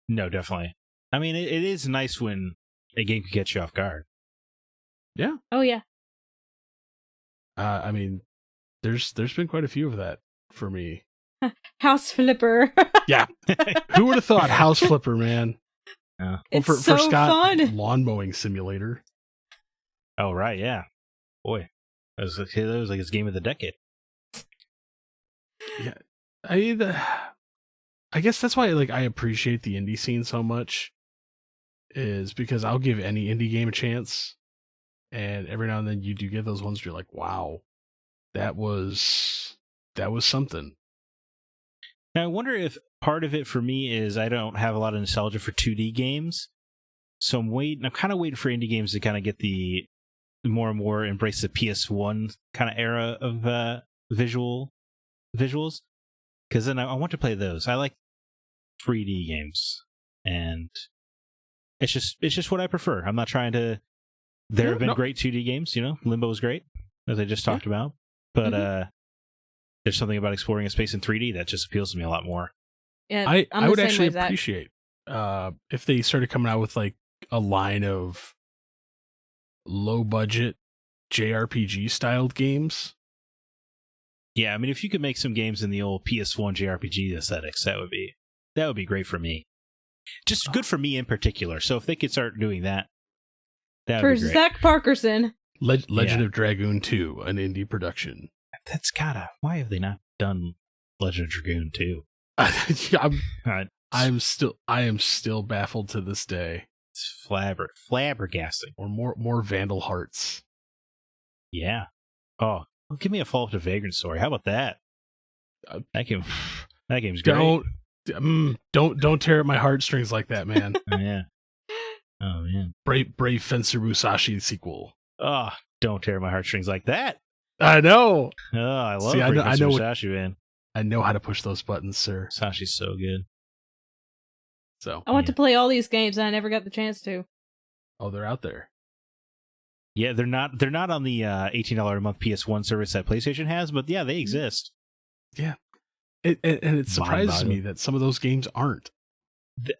No, definitely. I mean, it is nice when a game can catch you off guard. Oh yeah. I mean, there's been quite a few of that for me. House flipper. Yeah. Who would have thought House Flipper, man? Yeah. It's for so Scott, fun. Lawn Mowing Simulator. Oh right, yeah. Boy, that was like his game of the decade. Yeah, I guess that's why I appreciate the indie scene so much, is because I'll give any indie game a chance, and every now and then you do get those ones where you're like, wow, that was something. Now, I wonder if part of it for me is I don't have a lot of nostalgia for 2D games. So I'm kind of waiting for indie games to kind of get the more and more embrace the PS1 kind of era of visuals. Because then I want to play those. I like 3D games. And it's just what I prefer. I'm not trying to... There have been great 2D games, Limbo was great, as I just talked about. But there's something about exploring a space in 3D that just appeals to me a lot more. Yeah, I would actually appreciate if they started coming out with like a line of low budget JRPG styled games. Yeah, I mean, if you could make some games in the old PS1 JRPG aesthetics, that would be great for me. Just good for me in particular. So if they could start doing that would for be great. Zack Parkerson. Legend of Dragoon 2, an indie production. Why have they not done Legend of Dragoon 2? I am still baffled to this day. It's flabbergasting. Or more Vandal Hearts. Yeah. Oh, well, give me a follow-up to Vagrant Story. How about that? That game's great. Don't tear at my heartstrings like that, man. Yeah. Oh man. Brave Fencer Musashi sequel. Oh, don't tear at my heartstrings like that. I know. Oh, I love Brave Fencer Musashi, man. I know how to push those buttons, sir. Musashi's so good. So I want to play all these games and I never got the chance to. Oh, they're out there. Yeah, they're not on the $18 a month PS1 service that PlayStation has, but yeah, they exist. Yeah. And it surprises me that some of those games aren't.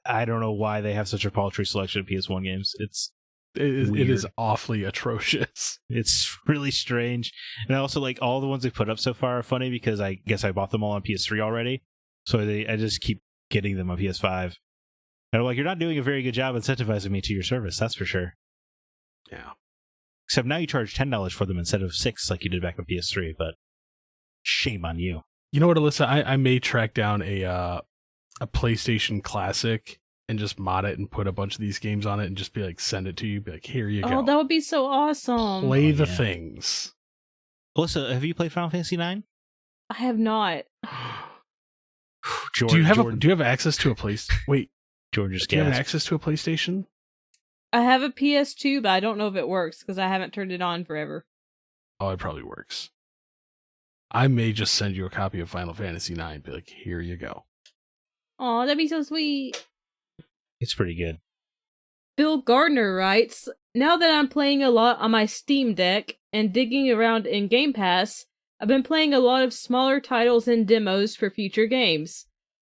I don't know why they have such a paltry selection of PS1 games. It is awfully atrocious. It's really strange. And I also like all the ones they put up so far are funny because I guess I bought them all on PS3 already. So I just keep getting them on PS5. And I'm like, you're not doing a very good job incentivizing me to your service, that's for sure. Yeah. Except now you charge $10 for them instead of $6 like you did back on PS3, but shame on you. You know what, Alyssa? I may track down a PlayStation Classic and just mod it and put a bunch of these games on it and just be like, send it to you. Be like, here you go. Oh, that would be so awesome. Play the things. Alyssa, have you played Final Fantasy IX? I have not. Do you have access to a PlayStation? Wait, Jordan just do you have access to a PlayStation? I have a PS2, but I don't know if it works because I haven't turned it on forever. Oh, it probably works. I may just send you a copy of Final Fantasy IX. Be like, here you go. Oh, that'd be so sweet. It's pretty good. Bill Gardner writes, now that I'm playing a lot on my Steam Deck and digging around in Game Pass, I've been playing a lot of smaller titles and demos for future games.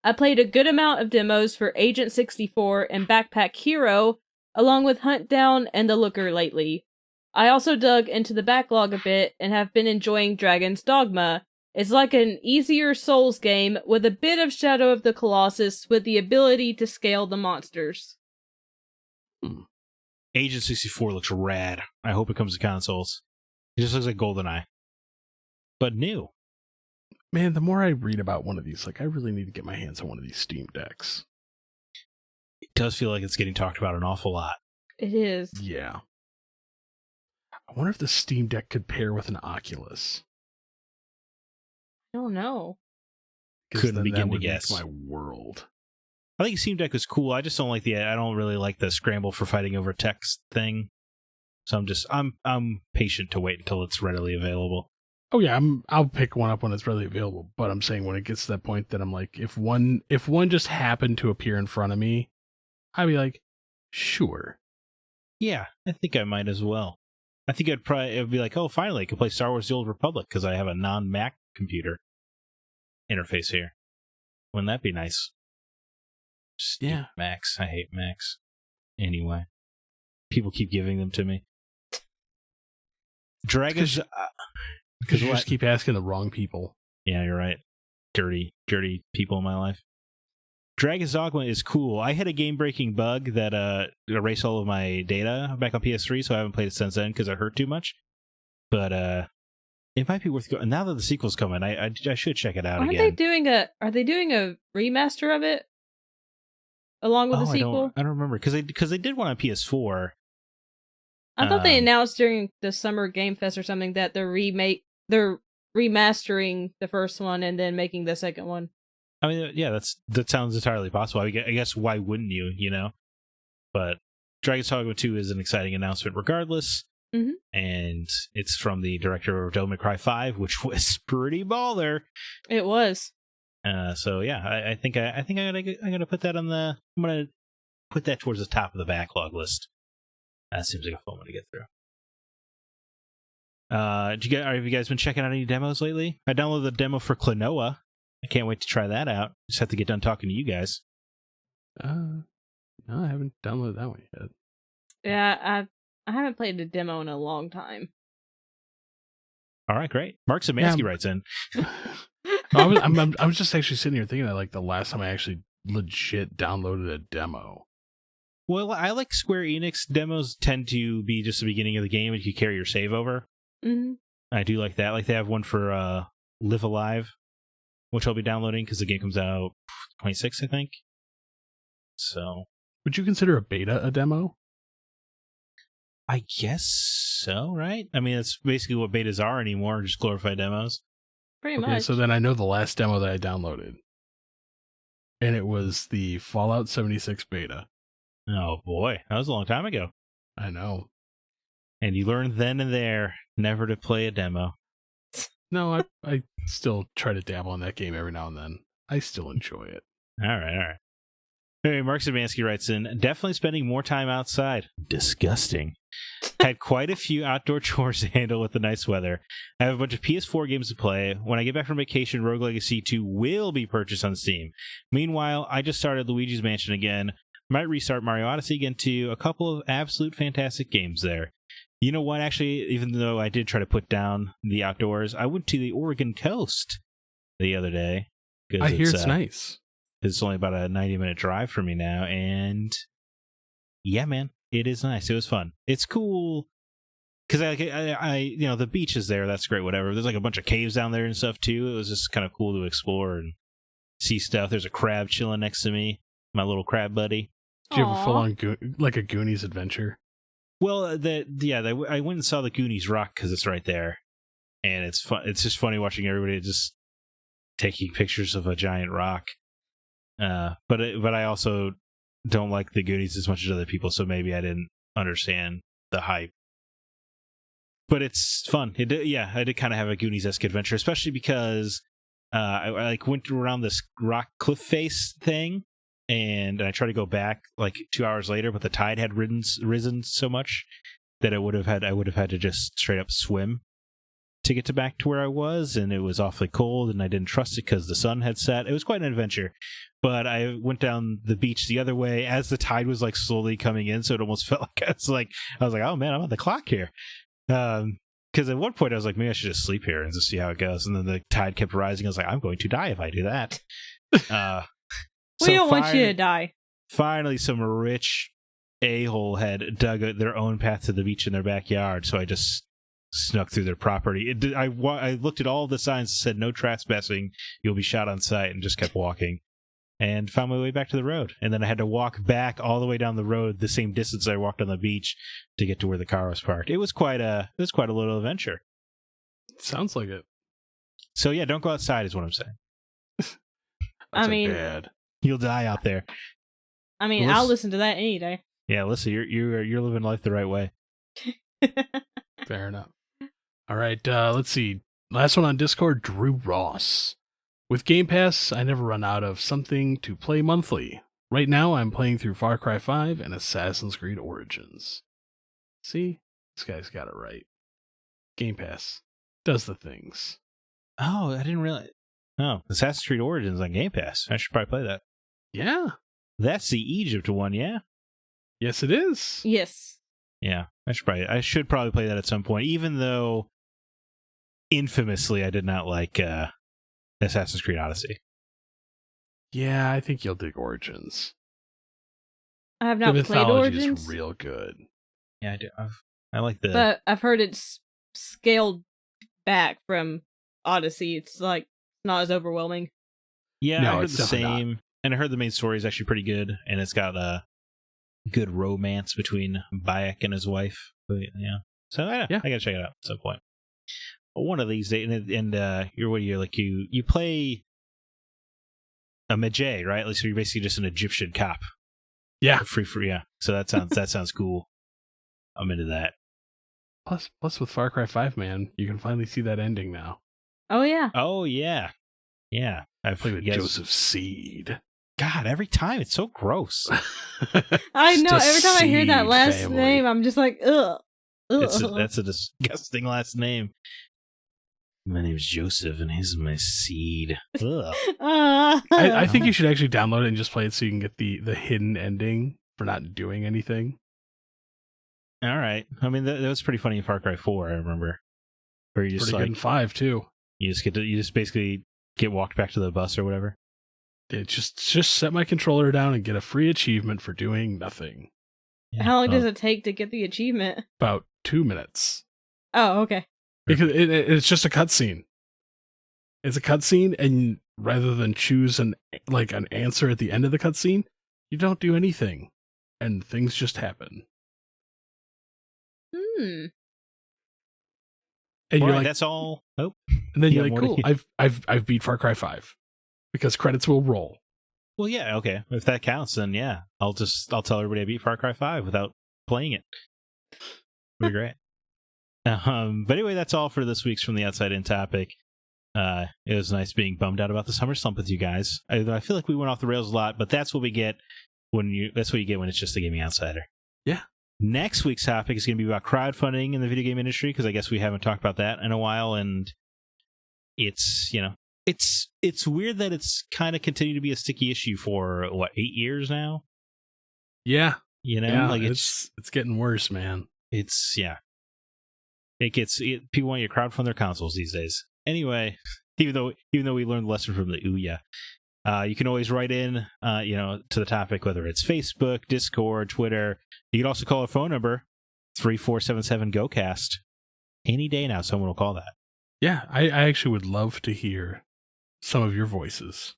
I played a good amount of demos for Agent 64 and Backpack Hero, along with Hunt Down and The Looker lately. I also dug into the backlog a bit and have been enjoying Dragon's Dogma. It's like an easier Souls game with a bit of Shadow of the Colossus with the ability to scale the monsters. Agent 64 looks rad. I hope it comes to consoles. It just looks like GoldenEye. But new. Man, the more I read about one of these, like, I really need to get my hands on one of these Steam Decks. It does feel like it's getting talked about an awful lot. It is. Yeah. I wonder if the Steam Deck could pair with an Oculus. I don't know. Couldn't begin to guess. My world. I think Steam Deck is cool. I just don't like I don't really like the scramble for fighting over text thing. So I'm patient to wait until it's readily available. Oh yeah, I'll pick one up when it's readily available. But I'm saying when it gets to that point that I'm like, if one just happened to appear in front of me, I'd be like, sure. Yeah, I think I might as well. I think it'd be like, oh, finally, I can play Star Wars: The Old Republic because I have a non-Mac computer interface here. Wouldn't that be nice? Yeah. Macs. I hate Macs. Anyway, people keep giving them to me. Dragons. Because you just keep asking the wrong people. Yeah, you're right. Dirty people in my life. Dragon's Dogma is cool. I had a game-breaking bug that erased all of my data back on PS3, so I haven't played it since then because it hurt too much. But it might be worth going. Now that the sequel's coming, I should check it out again. Are they doing a remaster of it along with the sequel? I don't remember because they did one on PS4. I thought they announced during the Summer Game Fest or something that they're remastering the first one and then making the second one. I mean, yeah, that sounds entirely possible. I guess why wouldn't you? You know, but Dragon's Dogma 2 is an exciting announcement, regardless. Mm-hmm. And it's from the director of Devil May Cry 5, which was pretty baller. It was. So yeah, I think I'm gonna put that I'm gonna put that towards the top of the backlog list. That seems like a fun one to get through. Have you guys been checking out any demos lately? I downloaded the demo for Klonoa. I can't wait to try that out. Just have to get done talking to you guys. No, I haven't downloaded that one yet. Yeah, I haven't played the demo in a long time. All right, great. Mark Szymanski writes in. I was just actually sitting here thinking that like the last time I actually legit downloaded a demo. Well, I like Square Enix demos tend to be just the beginning of the game and you carry your save over. Mm-hmm. I do like that. Like they have one for Live Alive, which I'll be downloading because the game comes out 26, I think. So, would you consider a beta a demo? I guess so, right? I mean, that's basically what betas are anymore, just glorified demos. Pretty much. So then I know the last demo that I downloaded. And it was the Fallout 76 beta. Oh boy, that was a long time ago. I know. And you learned then and there never to play a demo. No, I still try to dabble in that game every now and then. I still enjoy it. All right. Anyway, Mark Szymanski writes in, definitely spending more time outside. Disgusting. Had quite a few outdoor chores to handle with the nice weather. I have a bunch of PS4 games to play. When I get back from vacation, Rogue Legacy 2 will be purchased on Steam. Meanwhile, I just started Luigi's Mansion again. Might restart Mario Odyssey again too. A couple of absolute fantastic games there. You know what, actually, even though I did try to put down the outdoors, I went to the Oregon coast the other day. I hear it's nice. It's only about a 90-minute drive for me now, and yeah, man, it is nice. It was fun. It's cool because I you know, the beach is there. That's great. Whatever. There's like a bunch of caves down there and stuff too. It was just kind of cool to explore and see stuff. There's a crab chilling next to me, my little crab buddy. Did you have a full-on like a Goonies adventure? Well, I went and saw the Goonies rock because it's right there, and it's fun. It's just funny watching everybody just taking pictures of a giant rock. But I also don't like the Goonies as much as other people, so maybe I didn't understand the hype. But it's fun. I did kind of have a Goonies-esque adventure, especially because I like went around this rock cliff face thing, and I tried to go back like 2 hours later, but the tide had risen so much that I would have had to just straight up swim to get back to where I was, and it was awfully cold, and I didn't trust it because the sun had set. It was quite an adventure, but I went down the beach the other way as the tide was like slowly coming in, so it almost felt like I was like, oh man, I'm on the clock here. Because at one point I was like, maybe I should just sleep here and just see how it goes, and then the tide kept rising. I was like, I'm going to die if I do that. We don't want you to die. Finally, some rich a-hole had dug their own path to the beach in their backyard, so I just snuck through their property. I looked at all of the signs that said no trespassing, you'll be shot on sight, and just kept walking and found my way back to the road. And then I had to walk back all the way down the road the same distance I walked on the beach to get to where the car was parked. It was quite a little adventure. Sounds like it. So yeah, don't go outside is what I'm saying. I mean, bad. You'll die out there. I mean, I'll listen to that any day. Yeah, Alyssa, you're living life the right way. Fair enough. All right, let's see. Last one on Discord, Drew Ross. With Game Pass, I never run out of something to play monthly. Right now, I'm playing through Far Cry 5 and Assassin's Creed Origins. See? This guy's got it right. Game Pass does the things. Oh, I didn't realize. Oh, Assassin's Creed Origins on Game Pass. I should probably play that. Yeah. That's the Egypt one, yeah? Yes, it is. Yes. Yeah, I should probably play that at some point, even though infamously I did not like Assassin's Creed Odyssey. Yeah, I think you'll dig Origins. I have not the played Origins. Is real good. Yeah, I do. I like the... But I've heard it's scaled back from Odyssey. It's like not as overwhelming. Yeah, no, I heard the same. Not. And I heard the main story is actually pretty good, and it's got a good romance between Bayek and his wife. But, yeah. So I gotta check it out at some point. But one of these days, and you're what you're like you play a Medjay, right? Like, so you're basically just an Egyptian cop. Yeah. Free. Yeah. So that sounds cool. I'm into that. Plus with Far Cry 5, man, you can finally see that ending now. Oh yeah. Oh yeah. I Play with Joseph Seed. God, every time it's so gross. I know. Every time I hear that Seed last family. name, I'm just like, ugh. That's a disgusting last name. My name's Joseph, and he's my seed. Ugh. I think you should actually download it and just play it so you can get the hidden ending for not doing anything. All right. I mean, that was pretty funny in Far Cry 4. I remember, where you just Pretty good in 5 too. you just basically get walked back to the bus or whatever. It just set my controller down and get a free achievement for doing nothing. Yeah. How long does it take to get the achievement? About 2 minutes. Oh, okay. Because it's just a cutscene. It's a cutscene, and rather than choose an answer at the end of the cutscene, you don't do anything, and things just happen. And All you're right, like, that's all. Oh, and then you you're got like, more cool. to- I've beat Far Cry 5 because credits will roll. well, yeah, okay. If that counts, then yeah, I'll tell everybody I beat Far Cry 5 without playing it. It'll be great. But anyway, that's all for this week's From the Outside In topic. It was nice being bummed out about the summer slump with you guys. I feel like we went off the rails a lot, but that's what we get that's what you get when it's just a gaming outsider. Yeah. Next week's topic is going to be about crowdfunding in the video game industry, because I guess we haven't talked about that in a while, and it's weird that it's kind of continued to be a sticky issue for 8 years now. Yeah. Like it's getting worse, man. People want you to crowdfund their consoles these days. Anyway, even though we learned the lesson from the Ouya, you can always write in, to the topic, whether it's Facebook, Discord, Twitter. You can also call our phone number, 3477-GO-CAST. Any day now, someone will call that. Yeah, I actually would love to hear some of your voices.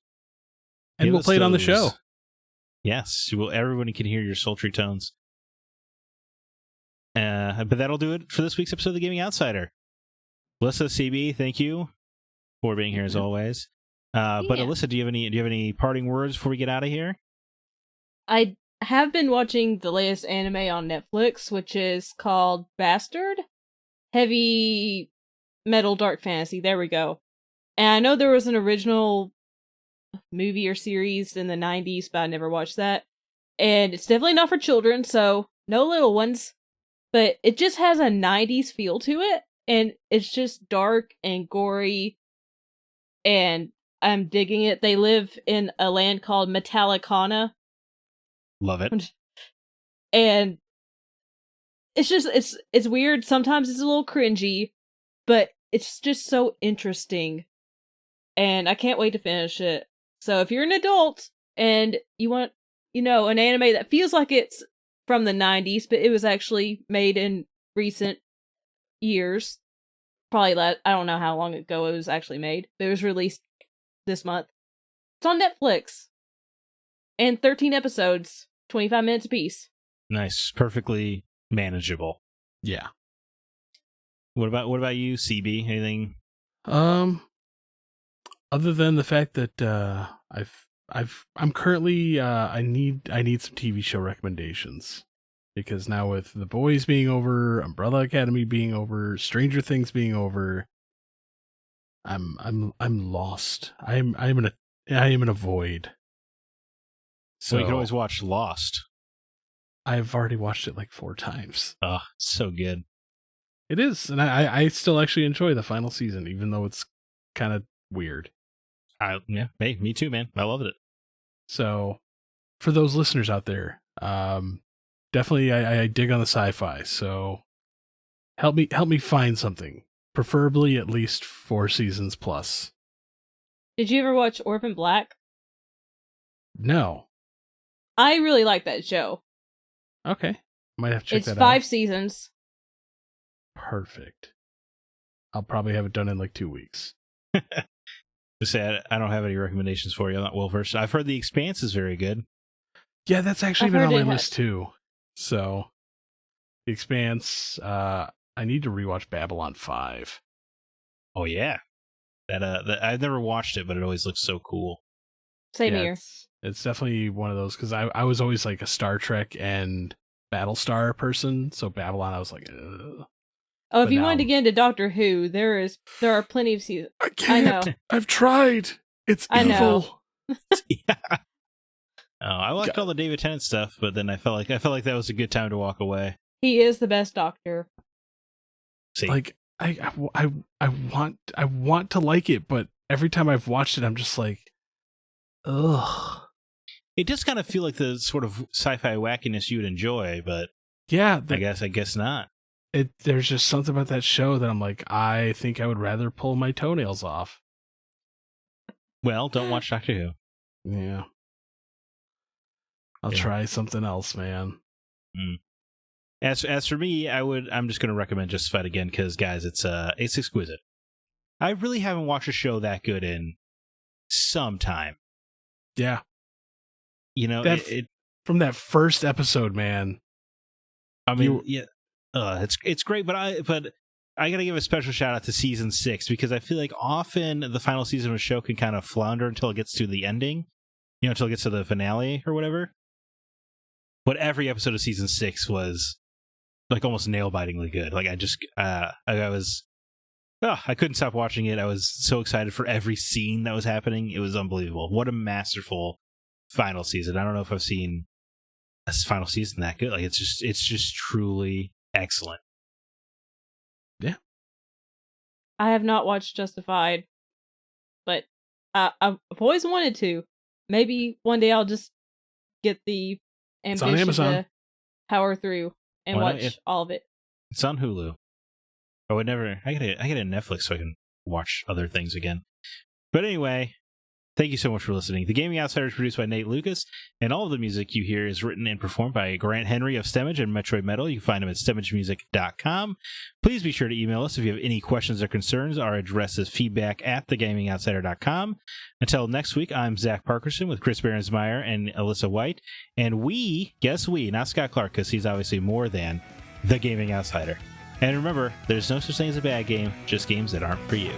And Give we'll us play it on the those. show. Yes, everybody can hear your sultry tones. But that'll do it for this week's episode of The Gaming Outsider. Alyssa, CB, thank you for being here as always. But Alyssa, do you have any parting words before we get out of here? I have been watching the latest anime on Netflix, which is called Bastard. Heavy metal dark fantasy. There we go. And I know there was an original movie or series in the 90s, but I never watched that. And it's definitely not for children, so no little ones. But it just has a 90s feel to it, and it's just dark and gory, and I'm digging it. They live in a land called Metallicana. Love it. And it's just, it's weird. Sometimes it's a little cringy, but it's just so interesting. And I can't wait to finish it. So if you're an adult and you want, an anime that feels like it's from the 90s, but it was actually made in recent years. Probably I don't know how long ago it was actually made, but it was released this month. It's on Netflix. And 13 episodes, 25 minutes apiece. Nice. Perfectly manageable. Yeah. What about you, CB? Anything? Other than the fact that I'm currently I need some TV show recommendations, because now with The Boys being over, Umbrella Academy being over, Stranger Things being over, I'm lost. I am in a void. So Well, you can always watch Lost. I've already watched it like 4 times. Oh, so good. It is, and I still actually enjoy the final season, even though it's kind of weird. Yeah, hey, me too, man. I loved it. So, for those listeners out there, definitely I dig on the sci-fi. So, help me find something, preferably at least 4 seasons plus. Did you ever watch Orphan Black? No. I really like that show. Okay, might have to check It's that 5 out. seasons. Perfect. I'll probably have it done in like 2 weeks. Just say I don't have any recommendations for you. I'm not well versed. I've heard The Expanse is very good. Yeah, that's actually I've been on heard my it list too. So, The Expanse. I need to rewatch Babylon 5. Oh yeah, that I've never watched it, but it always looks so cool. Same Yeah, here. It's definitely one of those, because I was always like a Star Trek and Battlestar person. So Babylon, I was like, ugh. Oh, if But you wanted to now- get into Doctor Who, there are plenty of seasons. I can't. know. I've tried. It's I know. evil. Yeah. Oh, I liked all the David Tennant stuff, but then I felt like that was a good time to walk away. He is the best Doctor. See, Like I want to like it, but every time I've watched it, I'm just like, ugh. it does kind of feel like the sort of sci-fi wackiness you would enjoy, but Yeah, I guess not. there's just something about that show that I'm like, I think I would rather pull my toenails off. Well, don't watch Doctor Who. Yeah. I'll Yeah. try something else, man. As for me, I'm just going to recommend Justified again because, guys, it's exquisite. I really haven't watched a show that good in some time. Yeah. You know, That- From that first episode, man. I mean, it's great, but I got to give a special shout out to season 6 because I feel like often the final season of a show can kind of flounder until it gets to the ending, until it gets to the finale or whatever. But every episode of season 6 was like almost nail-bitingly good. Like I couldn't stop watching it. I was so excited for every scene that was happening. It was unbelievable. What a masterful final season. I don't know if I've seen a final season that good. Like it's just truly excellent. I have not watched Justified, but I've always wanted to. Maybe one day I'll just get the It's on ambition Amazon. to power through and Why not? watch all of it. It's on Hulu. I get it Netflix so I can watch other things again. But anyway, thank you so much for listening. The Gaming Outsider is produced by Nate Lucas, and all of the music you hear is written and performed by Grant Henry of Stemage and Metroid Metal. You can find him at stemagemusic.com. Please be sure to email us if you have any questions or concerns. Our address is feedback@thegamingoutsider.com. Until next week, I'm Zach Parkerson with Chris Behrensmeyer and Alyssa White, and not Scott Clark, because he's obviously more than the Gaming Outsider. And remember, there's no such thing as a bad game, just games that aren't for you.